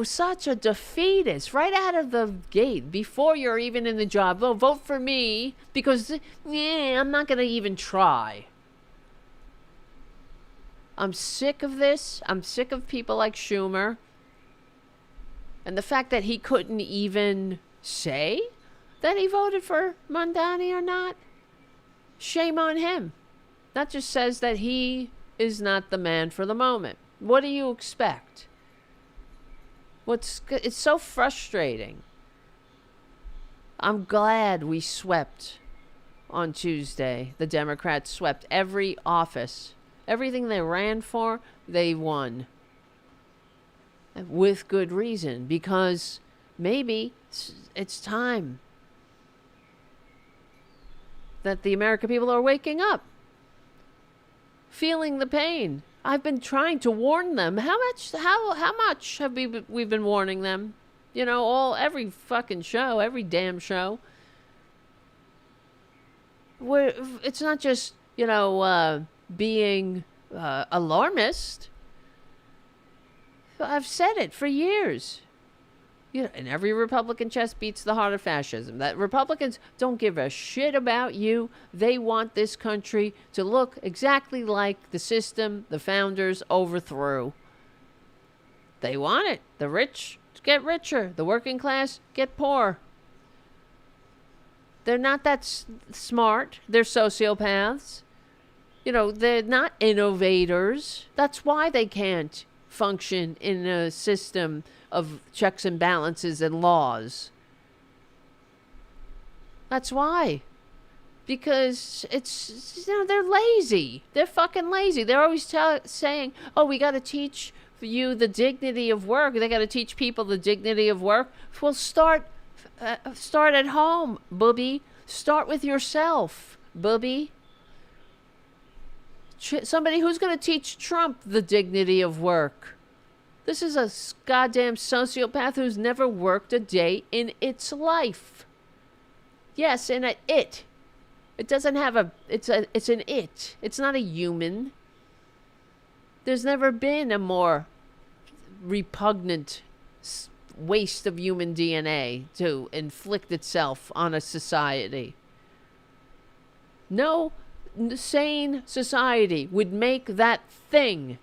Such a defeatist right out of the gate before you're even in the job. Oh, vote for me because, I'm not going to even try. I'm sick of this. I'm sick of people like Schumer. And the fact that he couldn't even say that he voted for Mondani or not. Shame on him. That just says that he is not the man for the moment. What do you expect? It's so frustrating. I'm glad we swept on Tuesday. The Democrats swept every office. Everything they ran for, they won. With good reason, because maybe it's time that the American people are waking up, feeling the pain. I've been trying to warn them. How much have we been warning them? Every fucking show, every damn show. It's not just, being alarmist. I've said it for years. And every Republican chest beats the heart of fascism. That Republicans don't give a shit about you. They want this country to look exactly like the system the founders overthrew. They want it. The rich get richer. The working class get poor. They're not that smart. They're sociopaths. They're not innovators. That's why they can't function in a system of checks and balances and laws. That's why. Because they're lazy. They're fucking lazy. They're always saying, oh, we got to teach you the dignity of work. They got to teach people the dignity of work. Well, start at home, booby. Start with yourself, booby. Somebody who's going to teach Trump the dignity of work. This is a goddamn sociopath who's never worked a day in its life. Yes, in a it. It doesn't have it's an it. It's not a human. There's never been a more repugnant waste of human DNA to inflict itself on a society. No sane society would make that thing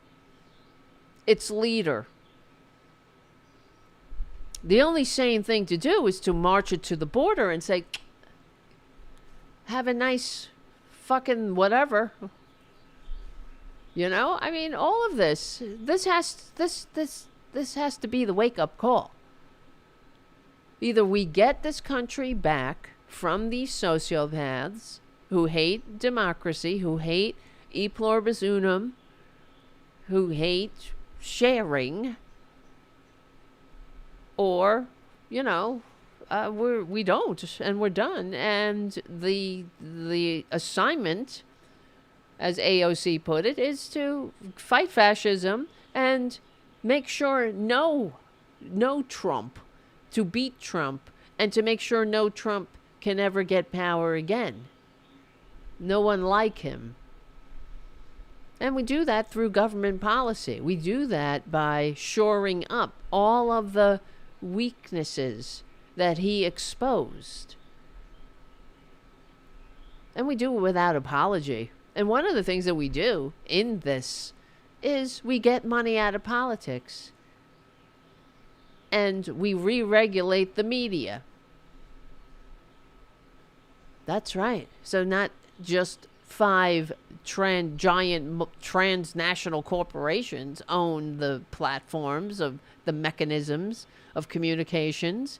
its leader. The only sane thing to do is to march it to the border and say, have a nice fucking whatever. All of this has to be the wake-up call. Either we get this country back from these sociopaths who hate democracy, who hate e pluribus unum, who hate sharing, or, we don't, and we're done. And the assignment, as AOC put it, is to fight fascism and make sure no Trump, to beat Trump, and to make sure no Trump can ever get power again. No one like him. And we do that through government policy. We do that by shoring up all of the weaknesses that he exposed. And we do it without apology. And one of the things that we do in this is we get money out of politics. And we re-regulate the media. That's right. So not just 5 giant transnational corporations own the platforms of the mechanisms of communications.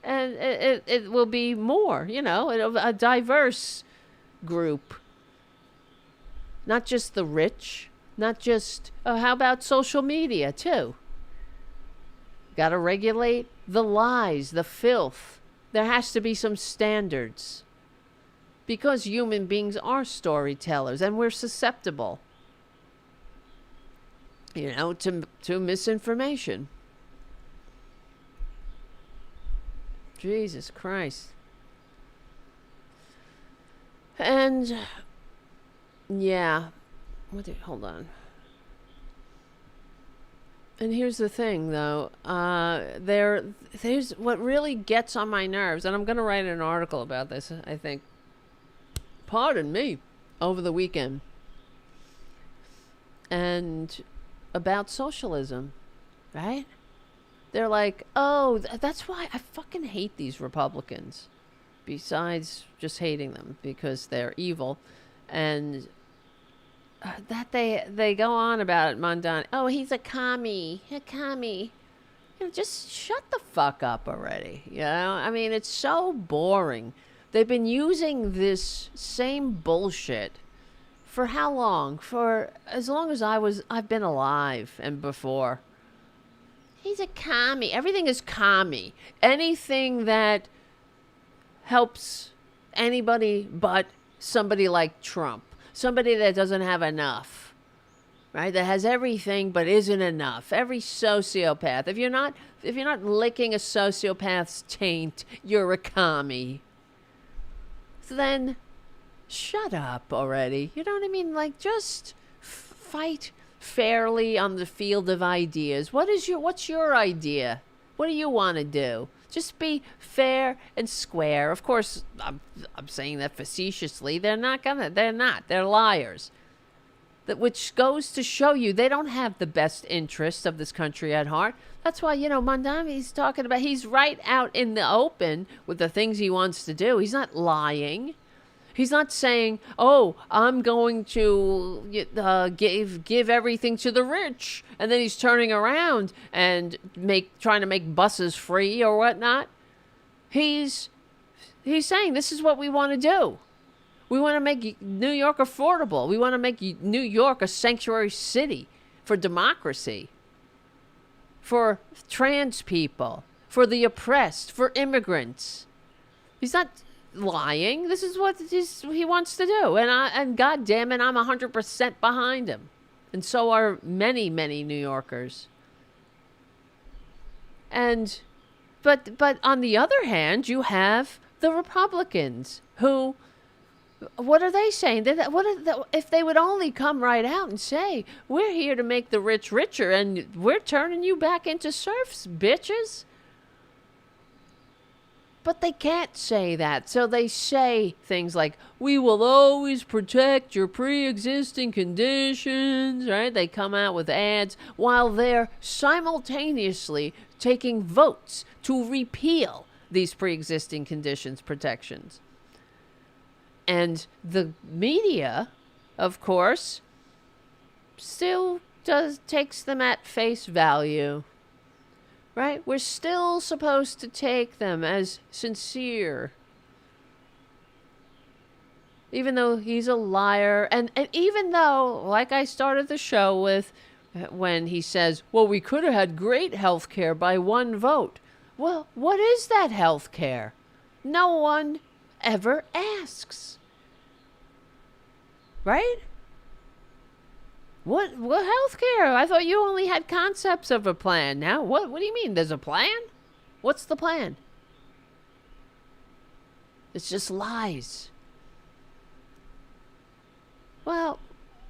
And it will be more, a diverse group. Not just the rich, not just, how about social media too? Got to regulate the lies, the filth. There has to be some standards. Because human beings are storytellers and we're susceptible, to misinformation. Jesus Christ. And, yeah. Hold on. And here's the thing, though. There's what really gets on my nerves, and I'm going to write an article about this, I think. Pardon me. Over the weekend. And about socialism, right? They're like, oh, that's why I fucking hate these Republicans. Besides just hating them because they're evil. And that they go on about it, Mondani. Oh, he's a commie. A commie. Just shut the fuck up already. I mean, it's so boring. They've been using this same bullshit for how long? For as long as I've been alive and before. He's a commie. Everything is commie. Anything that helps anybody but somebody like Trump. Somebody that doesn't have enough. Right? That has everything but isn't enough. Every sociopath. If you're not licking a sociopath's taint, you're a commie. So then shut up already. You know what I mean? Like, just fight fairly on the field of ideas. What's your idea? What do you want to do? Just be fair and square. Of course, I'm saying that facetiously. They're not. They're liars. Which goes to show you they don't have the best interests of this country at heart. That's why, Mondami's talking about, he's right out in the open with the things he wants to do. He's not lying. He's not saying, oh, I'm going to give everything to the rich. And then he's turning around and trying to make buses free or whatnot. He's saying this is what we want to do. We want to make New York affordable. We want to make New York a sanctuary city for democracy, for trans people, for the oppressed, for immigrants. He's not lying. This is what he wants to do. And God damn it, I'm 100% behind him. And so are many, many New Yorkers. But on the other hand, you have the Republicans who, what are they saying? If they would only come right out and say, we're here to make the rich richer and we're turning you back into serfs, bitches. But they can't say that. So they say things like, we will always protect your pre-existing conditions, right? They come out with ads while they're simultaneously taking votes to repeal these pre-existing conditions protections. And the media, of course, still takes them at face value. Right? We're still supposed to take them as sincere. Even though he's a liar. And even though, like I started the show with, when he says, well, we could have had great health care by one vote. Well, what is that health care? No one ever asks. Right? What health care? I thought you only had concepts of a plan. Now, what do you mean? There's a plan? What's the plan? It's just lies. Well,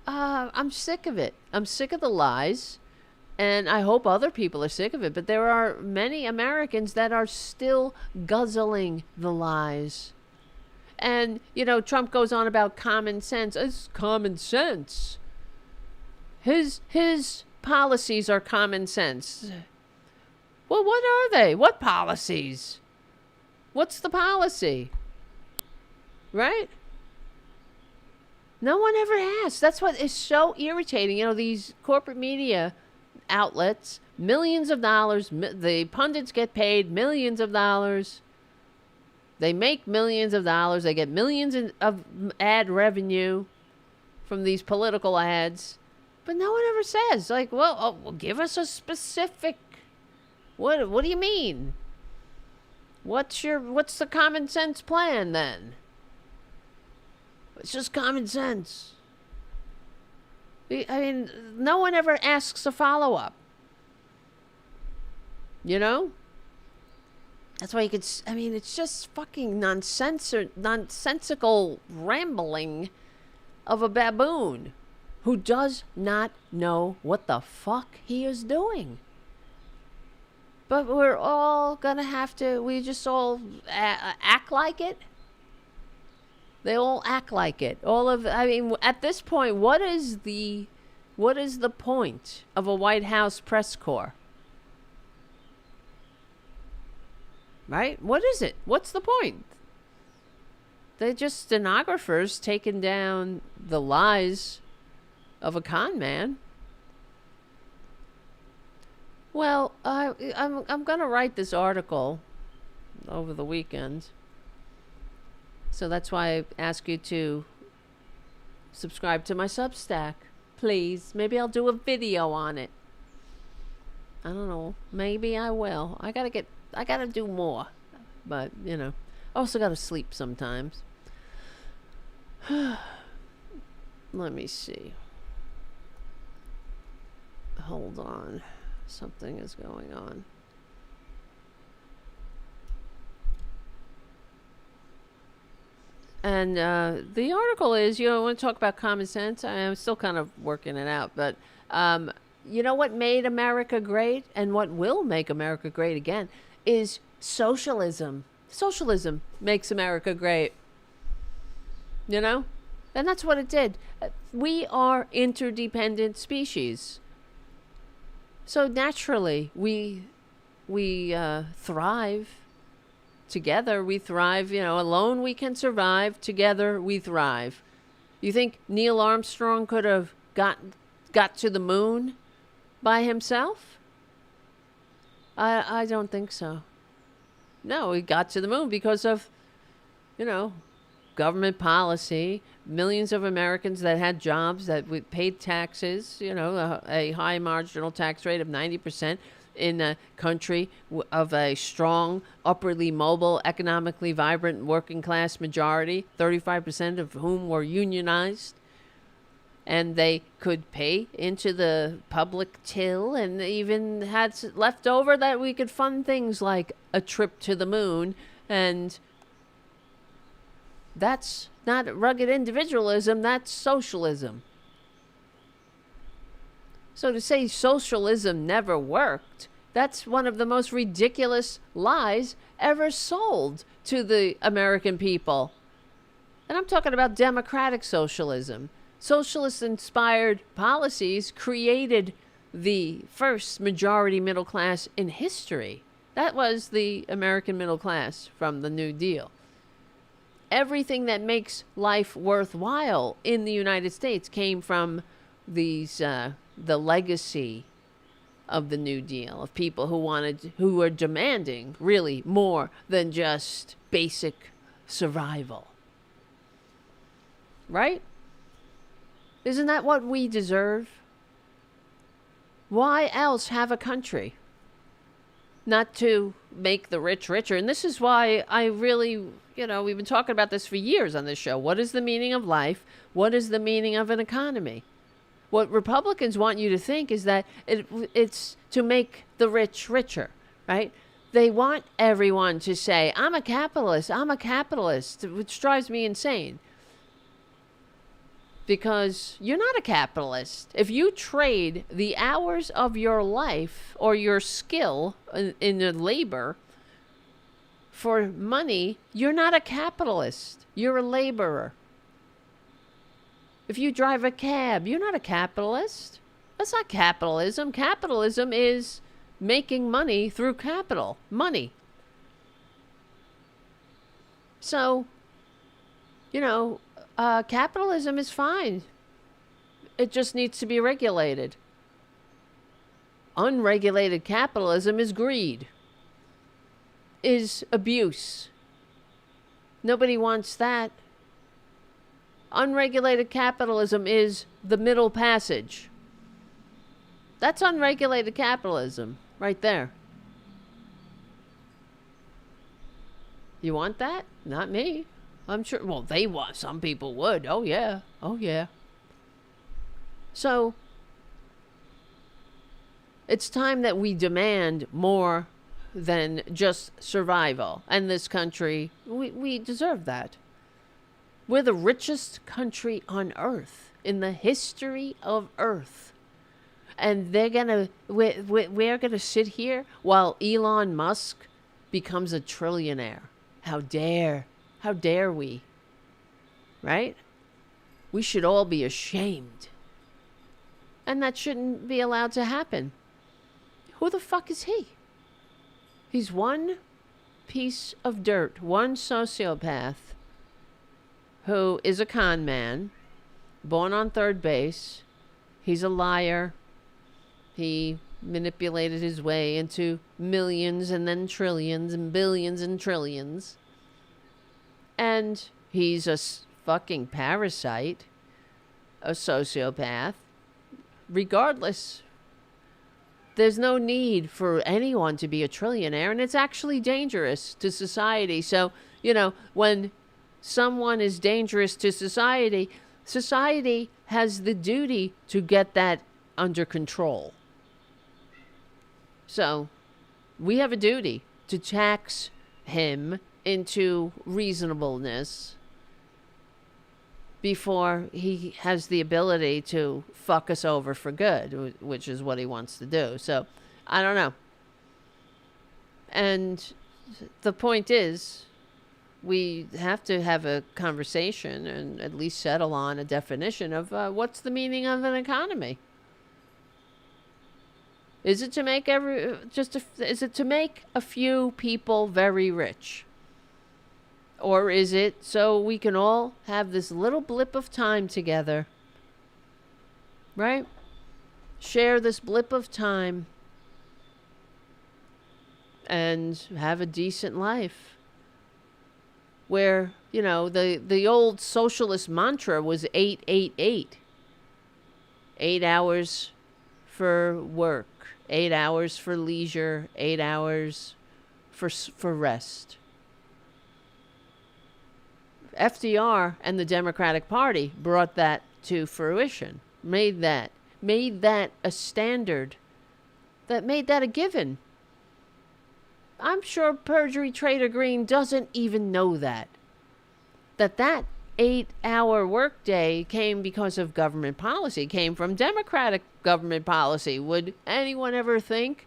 I'm sick of it. I'm sick of the lies. And I hope other people are sick of it. But there are many Americans that are still guzzling the lies. And, Trump goes on about common sense. It's common sense. His policies are common sense. Well, what are they? What policies? What's the policy? Right? No one ever asks. That's what is so irritating. These corporate media outlets, millions of dollars, the pundits get paid millions of dollars. They make millions of dollars. They get millions of ad revenue from these political ads. But no one ever says, well, give us a specific. What do you mean? What's the common sense plan then? It's just common sense. I mean, no one ever asks a follow-up. That's why it's just fucking nonsensical rambling of a baboon who does not know what the fuck he is doing. But we're all gonna have to, we just all act like it. They all act like it. At this point, what is the point of a White House press corps? Right? What is it? What's the point? They're just stenographers taking down the lies of a con man. Well, I'm going to write this article over the weekend. So that's why I ask you to subscribe to my Substack. Please. Maybe I'll do a video on it. I don't know. Maybe I will. I got to do more. But, I also got to sleep sometimes. Let me see. Hold on. Something is going on. And the article is, I want to talk about common sense. I'm still kind of working it out. But what made America great and what will make America great again is socialism. Socialism makes America great. And that's what it did. We are interdependent species. So naturally, we thrive together. We thrive, alone we can survive. Together we thrive. You think Neil Armstrong could have got to the moon by himself? I don't think so. No, he got to the moon because of, government policy, millions of Americans that had jobs, that paid taxes, a high marginal tax rate of 90% in a country of a strong, upwardly mobile, economically vibrant working class majority, 35% of whom were unionized. And they could pay into the public till and even had left over that we could fund things like a trip to the moon. And that's not rugged individualism, that's socialism. So to say socialism never worked, that's one of the most ridiculous lies ever sold to the American people. And I'm talking about democratic socialism. Socialist-inspired policies created the first majority middle class in history. That was the American middle class from the New Deal. Everything that makes life worthwhile in the United States came from these the legacy of the New Deal, of people who were demanding really more than just basic survival. Right? Isn't that what we deserve? Why else have a country? Not to make the rich richer. And this is why I really, we've been talking about this for years on this show. What is the meaning of life? What is the meaning of an economy? What Republicans want you to think is that it's to make the rich richer, right? They want everyone to say, I'm a capitalist, which drives me insane. Because you're not a capitalist. If you trade the hours of your life or your skill in labor for money, you're not a capitalist. You're a laborer. If you drive a cab, you're not a capitalist. That's not capitalism. Capitalism is making money through capital, money. So, capitalism is fine. It just needs to be regulated. Unregulated capitalism is greed, is abuse. Nobody wants that. Unregulated capitalism is the middle passage. That's unregulated capitalism right there. You want that? Not me. I'm sure. Well, they want. Some people would. Oh, yeah. Oh, yeah. So, it's time that we demand more than just survival. And this country, we deserve that. We're the richest country on earth, in the history of earth. And we're gonna sit here while Elon Musk becomes a trillionaire. How dare we? Right? We should all be ashamed. And that shouldn't be allowed to happen. Who the fuck is he? He's one piece of dirt, one sociopath who is a con man, born on third base. He's a liar. He manipulated his way into millions and then trillions and billions and trillions. And he's a fucking parasite, a sociopath. Regardless, there's no need for anyone to be a trillionaire, and it's actually dangerous to society. So, when someone is dangerous to society, society has the duty to get that under control. So, we have a duty to tax him into reasonableness before he has the ability to fuck us over for good, which is what he wants to do. So, I don't know. And the point is, we have to have a conversation and at least settle on a definition of what's the meaning of an economy. Is it to make is it to make a few people very rich? Or is it so we can all have this little blip of time together? Right? Share this blip of time and have a decent life. Where, the old socialist mantra was 8-8-8. 8 hours for work, 8 hours for leisure, 8 hours for rest. FDR and the Democratic Party brought that to fruition, made that a standard, that made that a given. I'm sure Perjury Trader Green doesn't even know that 8-hour workday came because of government policy, came from Democratic government policy. Would anyone ever think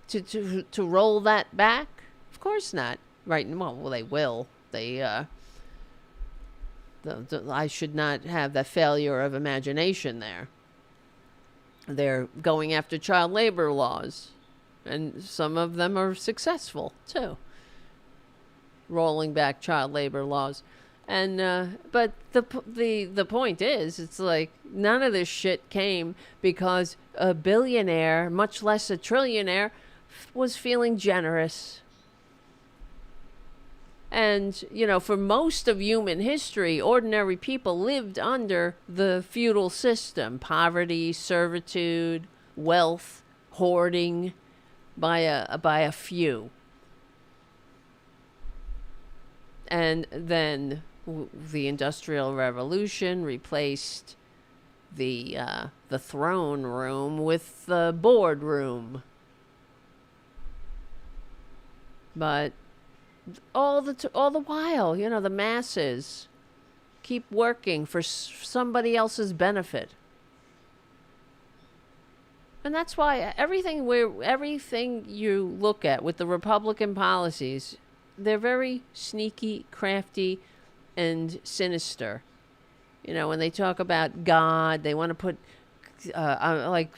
to roll that back? Of course not. Right? Well, they will. I should not have that failure of imagination there. They're going after child labor laws, and some of them are successful too. Rolling back child labor laws, and but the point is, it's like none of this shit came because a billionaire, much less a trillionaire, was feeling generous. And, for most of human history, ordinary people lived under the feudal system. Poverty, servitude, wealth, hoarding by a few. And then the Industrial Revolution replaced the throne room with the boardroom. But all the while, the masses keep working for somebody else's benefit. And that's why everything you look at with the Republican policies they're very sneaky, crafty, and sinister. You know, when they talk about God, they want to put like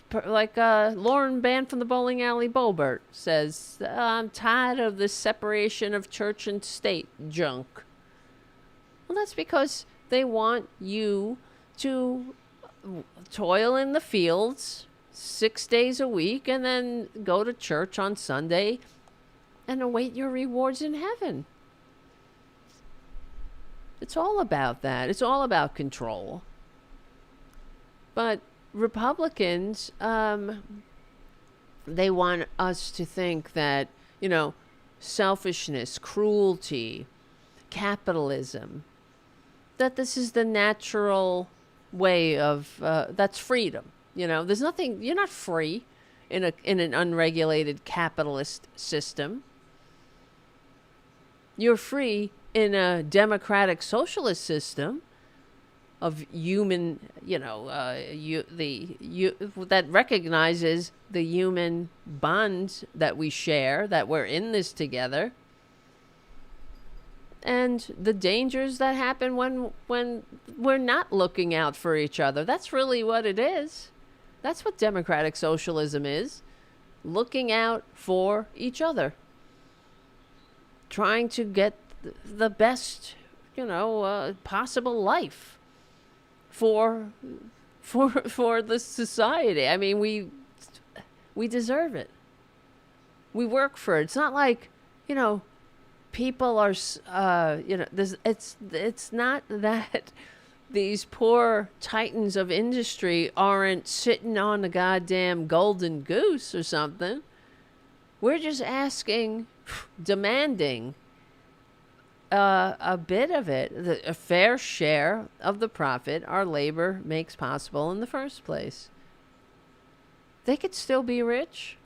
Lauren Band from the Bowling Alley Bobert says, I'm tired of the separation of church and state junk. Well, that's because they want you to toil in the fields 6 days a week and then go to church on Sunday and await your rewards in heaven. It's all about that. It's all about control. But Republicans, they want us to think that, you know, selfishness, cruelty, capitalism, that this is the natural way of, that's freedom. You know, there's nothing, you're not free in an unregulated capitalist system. You're free in a democratic socialist system of human, you know, that recognizes the human bond that we share, that we're in this together, and the dangers that happen when we're not looking out for each other. That's really what it is. That's what democratic socialism is. Looking out for each other. Trying to get the best, you know, possible life for the society. I mean, we deserve it. We work for it. It's not like, you know, people are, you know, it's not that these poor titans of industry aren't sitting on a goddamn golden goose or something. We're just asking, demanding a bit of it, a fair share of the profit our labor makes possible in the first place. They could still be rich,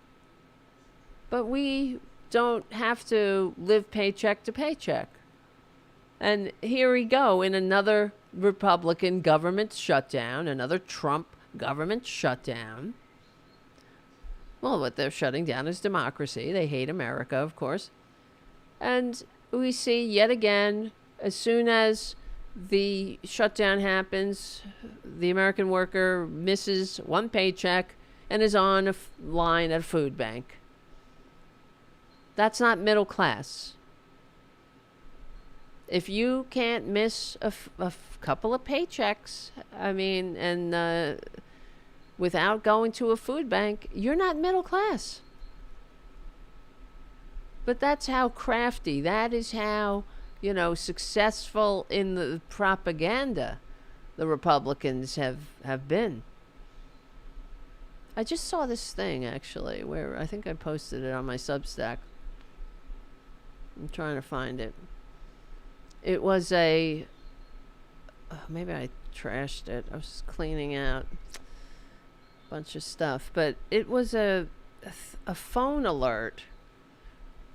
but we don't have to live paycheck to paycheck. And here we go in another Republican government shutdown, another Trump government shutdown. Well, what they're shutting down is democracy. They hate America, of course. And we see yet again, as soon as the shutdown happens, the American worker misses one paycheck and is on a line at a food bank. That's not middle class. If you can't miss a couple of paychecks, I mean, and without going to a food bank, you're not middle class. But that's how crafty, that is how, you know, successful in the propaganda the Republicans have been. I just saw this thing, actually, where I think I posted it on my Substack. I'm trying to find it. It was maybe I trashed it. I was cleaning out a bunch of stuff. But it was a phone alert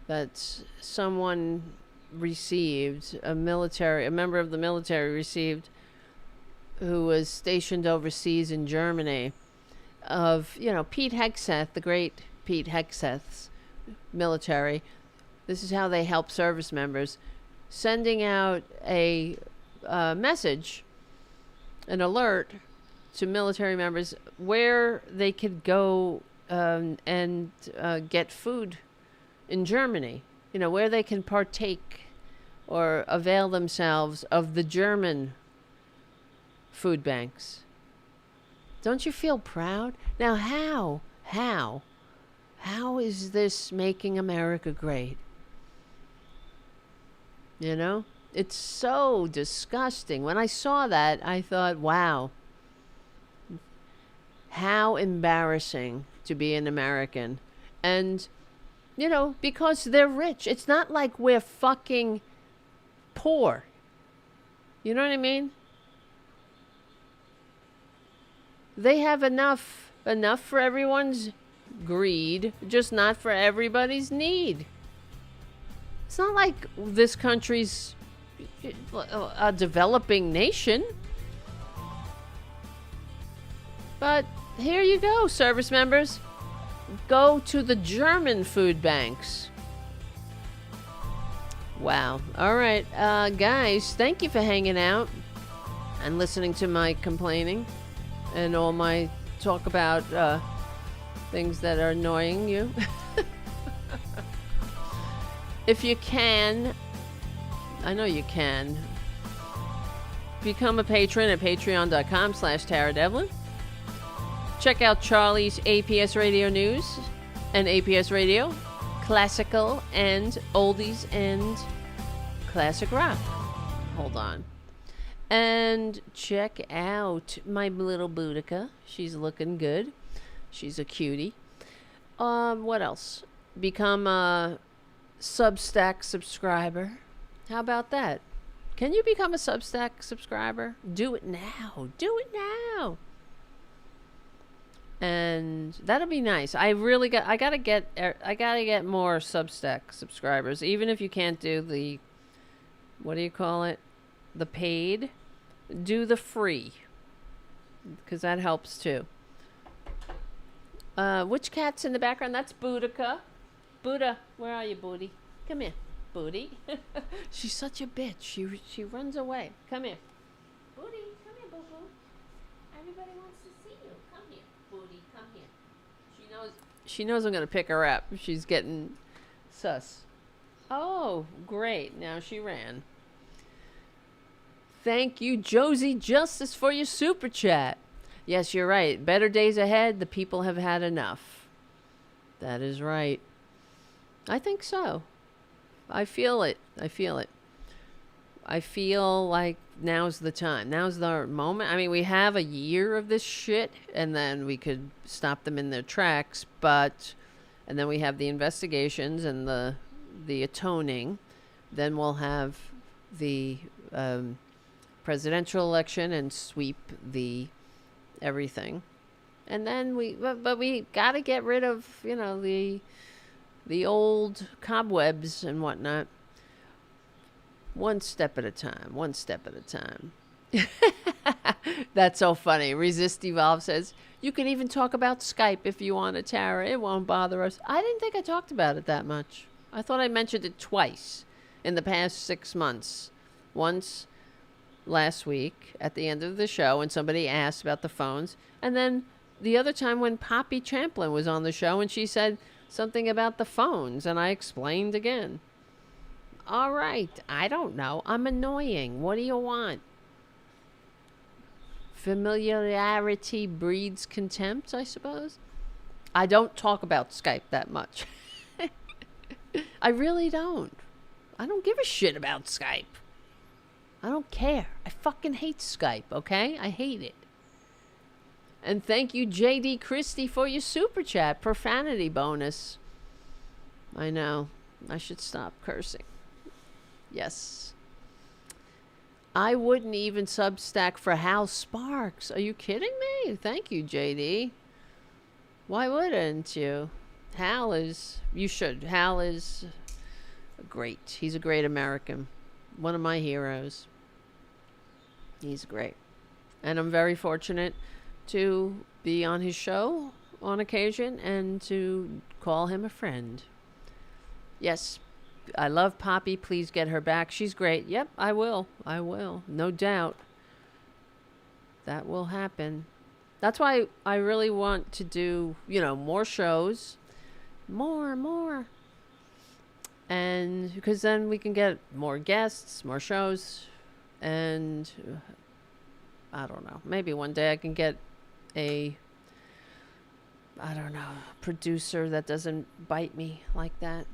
that someone received, a member of the military received, who was stationed overseas in Germany, of, you know, Pete Hegseth, the great Pete Hegseth's military. This is how they help service members, sending out a message, an alert to military members where they could go and get food in Germany, you know, where they can partake or avail themselves of the German food banks. Don't you feel proud? Now, how is this making America great? You know, it's so disgusting. When I saw that, I thought, wow, how embarrassing to be an American. And, you know, because they're rich. It's not like we're fucking poor. You know what I mean? They have enough for everyone's greed, just not for everybody's need. It's not like this country's a developing nation. But here you go, service members. Go to the German food banks. Wow. All right. Guys, thank you for hanging out and listening to my complaining and all my talk about things that are annoying you. If you can, I know you can, become a patron at patreon.com/TaraDevlin. Check out Charlie's APS Radio News and APS Radio, classical and oldies and classic rock. Hold on. And check out my little Boudica. She's looking good. She's a cutie. What else? Become a Substack subscriber. How about that? Can you become a Substack subscriber? Do it now. Do it now. And that'll be nice. I gotta get more Substack subscribers. Even if you can't do the, what do you call it? The paid. Do the free. Because that helps too. Which cat's in the background? That's Boudica. Buddha, where are you, Booty? Come here, Booty. She's such a bitch. She runs away. Come here. Booty, come here, boo-boo. Everybody wants to see you. Come here, Booty, come here. She knows I'm going to pick her up. She's getting sus. Oh, great. Now she ran. Thank you, Josie Justice, for your super chat. Yes, you're right. Better days ahead. The people have had enough. That is right. I think so. I feel it. I feel like now's the time. Now's the moment. I mean, we have a year of this shit, and then we could stop them in their tracks, and then we have the investigations and the atoning. Then we'll have the presidential election and sweep the everything. And then we got to get rid of, the old cobwebs and whatnot. One step at a time. That's so funny. Resist Evolve says, you can even talk about Skype if you want to, Tara. It won't bother us. I didn't think I talked about it that much. I thought I mentioned it twice in the past 6 months. Once last week at the end of the show when somebody asked about the phones. And then the other time when Poppy Champlin was on the show and she said something about the phones, and I explained again. All right, I don't know. I'm annoying. What do you want? Familiarity breeds contempt, I suppose. I don't talk about Skype that much. I really don't. I don't give a shit about Skype. I don't care. I fucking hate Skype, okay? I hate it. And thank you, JD Christie, for your super chat. Profanity bonus. I know. I should stop cursing. Yes. I wouldn't even Substack for Hal Sparks. Are you kidding me? Thank you, JD. Why wouldn't you? Hal is... You should. Hal is great. He's a great American. One of my heroes. He's great. And I'm very fortunate to be on his show on occasion and to call him a friend. Yes, I love Poppy. Please get her back. She's great. Yep, I will. No doubt. That will happen. That's why I really want to do, more shows. More. And because then we can get more guests, more shows. And I don't know. Maybe one day I can get a producer that doesn't bite me like that.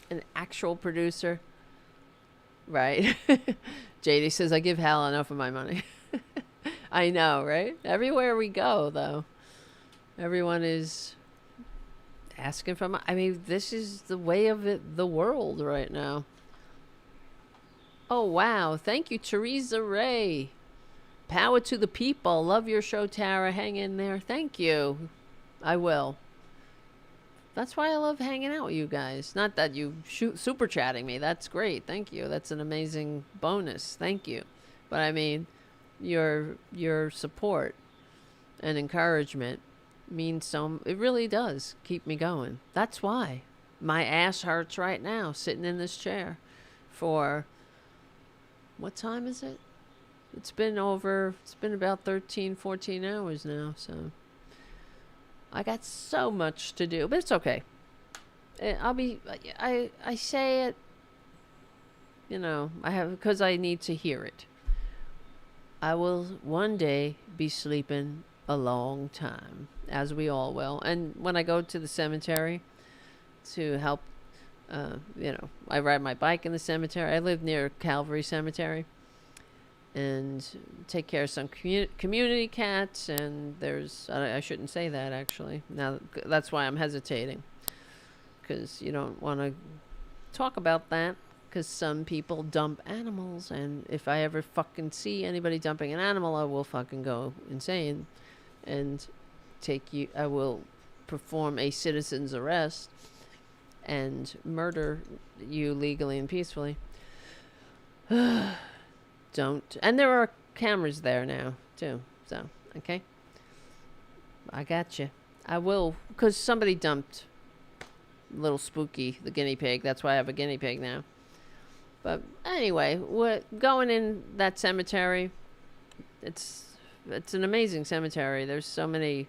An actual producer. Right. JD says, I give Hal enough of my money. I know, right? Everywhere we go, though, everyone is asking for money. I mean, this is the way of the world right now. Oh, wow. Thank you, Teresa Ray. Power to the people. Love your show, Tara. Hang in there. Thank you. I will. That's why I love hanging out with you guys. Not that you super chatting me. That's great. Thank you. That's an amazing bonus. Thank you. But I mean, your support and encouragement means it really does keep me going. That's why. My ass hurts right now sitting in this chair for, what time is it? It's been about 13, 14 hours now, so I got so much to do, but it's okay. I say it, because I need to hear it. I will one day be sleeping a long time, as we all will. And when I go to the cemetery to help, I ride my bike in the cemetery. I live near Calvary Cemetery and take care of some community cats. And I shouldn't say that, actually. Now, that's why I'm hesitating, because you don't want to talk about that. Because some people dump animals, and if I ever fucking see anybody dumping an animal, I will fucking go insane and I will perform a citizen's arrest and murder you legally and peacefully. Don't. And there are cameras there now, too. So, okay. I got you. I will, because somebody dumped little Spooky, the guinea pig. That's why I have a guinea pig now. But anyway, we're going in that cemetery. It's an amazing cemetery. There's so many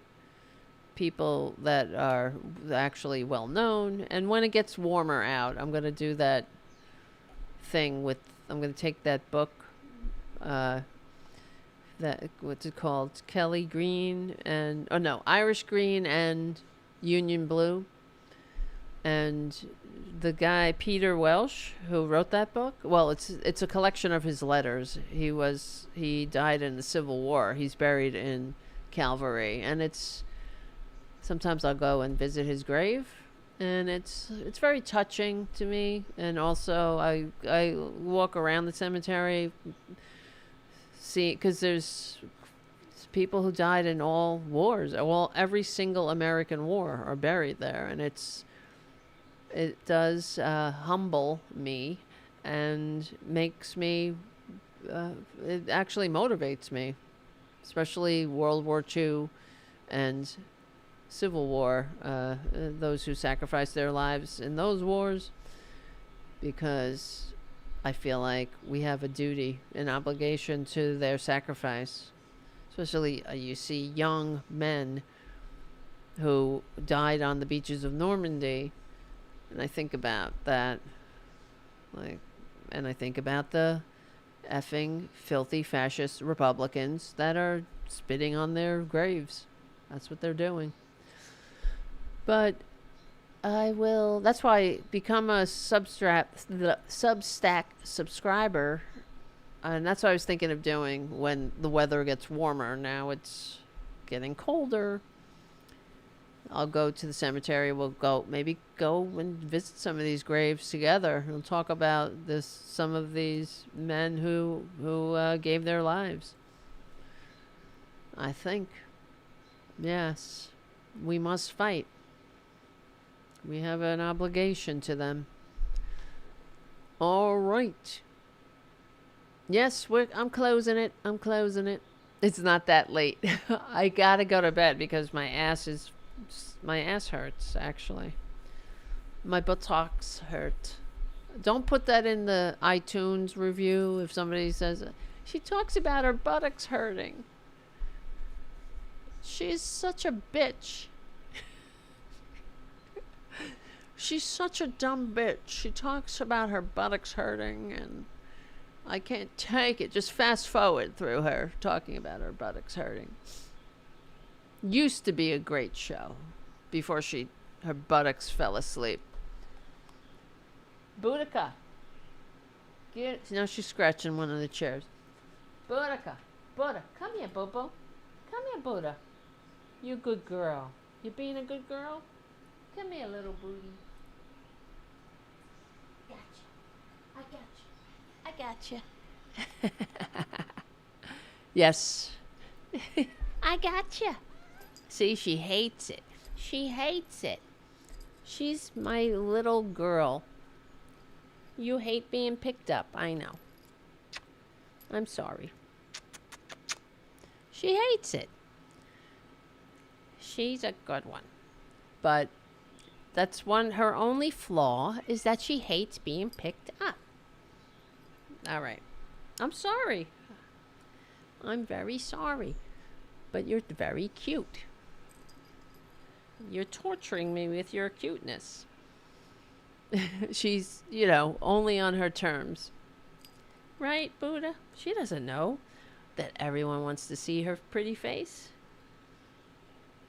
people that are actually well known. And when it gets warmer out, I'm going to do that thing I'm going to take that book, what's it called? Kelly Green Irish Green and Union Blue. And the guy Peter Welsh, who wrote that book, well, it's a collection of his letters. He died in the Civil War. He's buried in Calvary, and sometimes I'll go and visit his grave, and it's very touching to me. And also I walk around the cemetery, because there's people who died in all wars. Every single American war are buried there, and it does humble me and makes me, it actually motivates me, especially World War II and Civil War, those who sacrificed their lives in those wars, because I feel like we have a duty, an obligation to their sacrifice. Especially you see young men who died on the beaches of Normandy. And I think about that, and I think about the effing filthy fascist Republicans that are spitting on their graves. That's what they're doing. But that's why I become a Substack subscriber. And that's what I was thinking of doing when the weather gets warmer. Now it's getting colder. I'll go to the cemetery. We'll maybe go and visit some of these graves together. We'll talk about some of these men who gave their lives. I think, yes, we must fight. We have an obligation to them. All right. Yes, I'm closing it. It's not that late. I gotta go to bed because my ass hurts, actually. My buttocks hurt. Don't put that in the iTunes review if somebody says, she talks about her buttocks hurting. She's such a bitch. She's such a dumb bitch. She talks about her buttocks hurting, and I can't take it. Just fast forward through her talking about her buttocks hurting. Used to be a great show before her buttocks fell asleep. Boudica. Now she's scratching one of the chairs. Boudica. Buddha. Come here, Bobo. Come here, Buddha. You good girl. You being a good girl? Come here, little booty. I got you. Yes. I got you. See, she hates it. She's my little girl. You hate being picked up, I know. I'm sorry. She hates it. She's a good one. But her only flaw is that she hates being picked up. All right. I'm sorry. I'm very sorry. But you're very cute. You're torturing me with your cuteness. She's, only on her terms. Right, Buddha? She doesn't know that everyone wants to see her pretty face.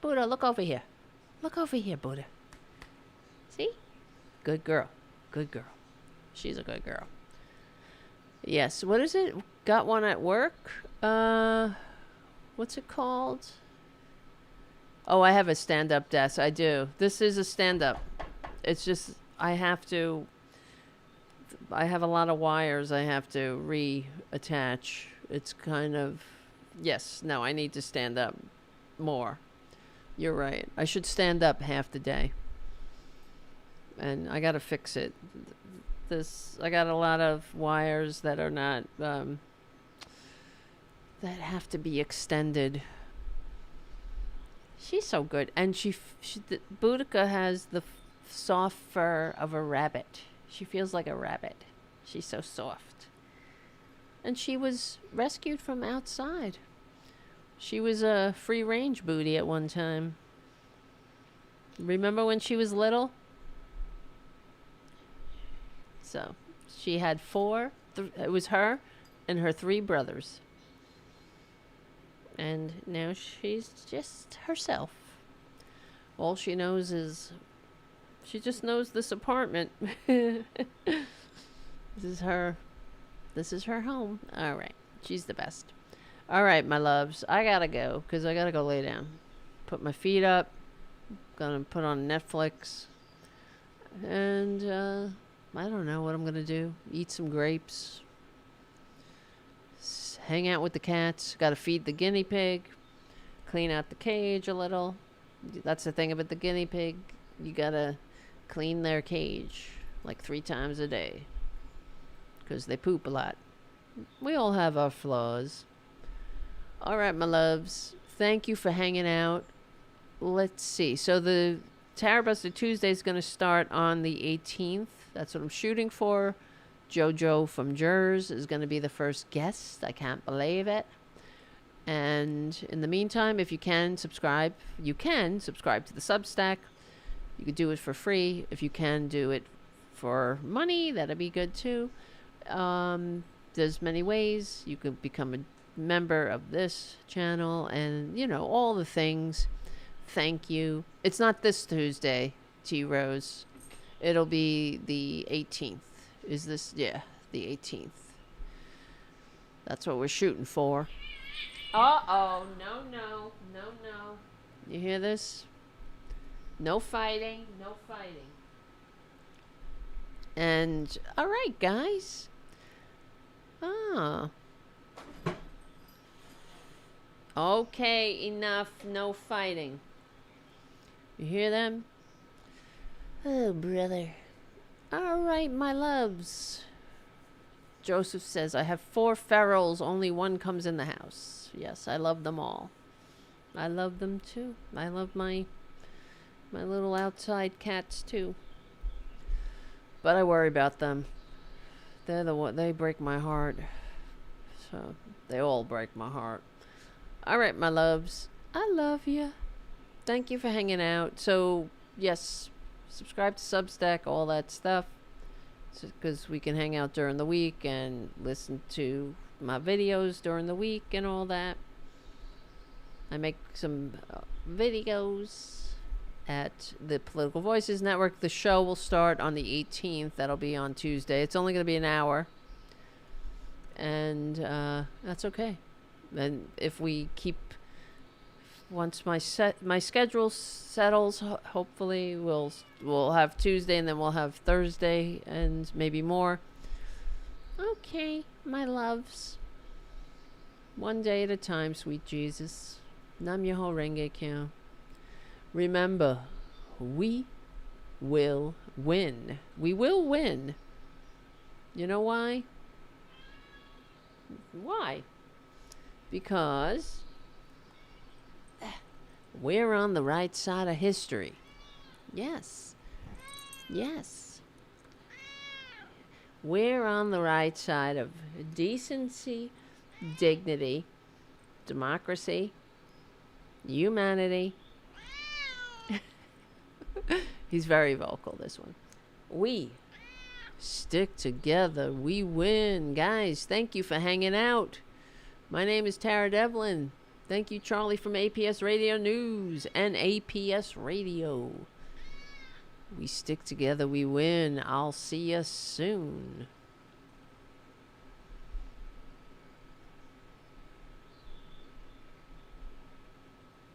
Buddha, look over here. Look over here, Buddha. See? Good girl. Good girl. She's a good girl. Yes, what is it? Got one at work? What's it called? Oh, I have a stand-up desk. I do. This is a stand-up. It's just, I have a lot of wires I have to reattach. It's kind of, yes, no, I need to stand up more. You're right. I should stand up half the day. And I got to fix it. I got a lot of wires that are not, that have to be extended. She's so good. And Boudica has the soft fur of a rabbit. She feels like a rabbit. She's so soft. And she was rescued from outside. She was a free-range booty at one time. Remember when she was little? So, she had it was her and her 3 brothers. And now she's just herself. All she knows is, she just knows this apartment. This is her home. All right. She's the best. All right, my loves. I gotta go, because I gotta go lay down. Put my feet up. Gonna put on Netflix. And, I don't know what I'm gonna do. Eat some grapes. Hang out with the cats. Gotta feed the guinea pig. Clean out the cage a little. That's the thing about the guinea pig. You gotta clean their cage like 3 times a day. Because they poop a lot. We all have our flaws. All right, my loves. Thank you for hanging out. Let's see. So the Tarabuster Tuesday is going to start on the 18th. That's what I'm shooting for. Jojo from Jers is going to be the first guest. I can't believe it. And in the meantime, if you can subscribe to the Substack. You could do it for free. If you can do it for money, that'd be good too. There's many ways you could become a member of this channel and, all the things. Thank you. It's not this Tuesday, T Rose. It'll be the 18th. The 18th. That's what we're shooting for. Uh-oh. No. You hear this? No fighting. And, all right, guys. Okay, enough. No fighting. You hear them? Oh, brother. All right, my loves. Joseph says, I have 4 ferals. Only 1 comes in the house. Yes, I love them all. I love them, too. I love my little outside cats, too. But I worry about them. They break my heart. So, they all break my heart. All right, my loves. I love you. Thank you for hanging out. So, yes, subscribe to Substack, all that stuff. Because we can hang out during the week and listen to my videos during the week and all that. I make some videos at the Political Voices Network. The show will start on the 18th. That'll be on Tuesday. It's only going to be an hour. And that's okay. And if we keep, once my schedule settles, hopefully we'll have Tuesday and then we'll have Thursday and maybe more. Okay, my loves. One day at a time, sweet Jesus. Nam Myoho Renge Kyo. Remember, we will win. We will win. You know why? Why? Because we're on the right side of history. Yes. Yes. We're on the right side of decency, dignity, democracy, humanity. He's very vocal, this one. We stick together, we win. Guys, thank you for hanging out. My name is Tara Devlin. Thank you, Charlie from APS Radio News and APS Radio. We stick together, we win. I'll see you soon.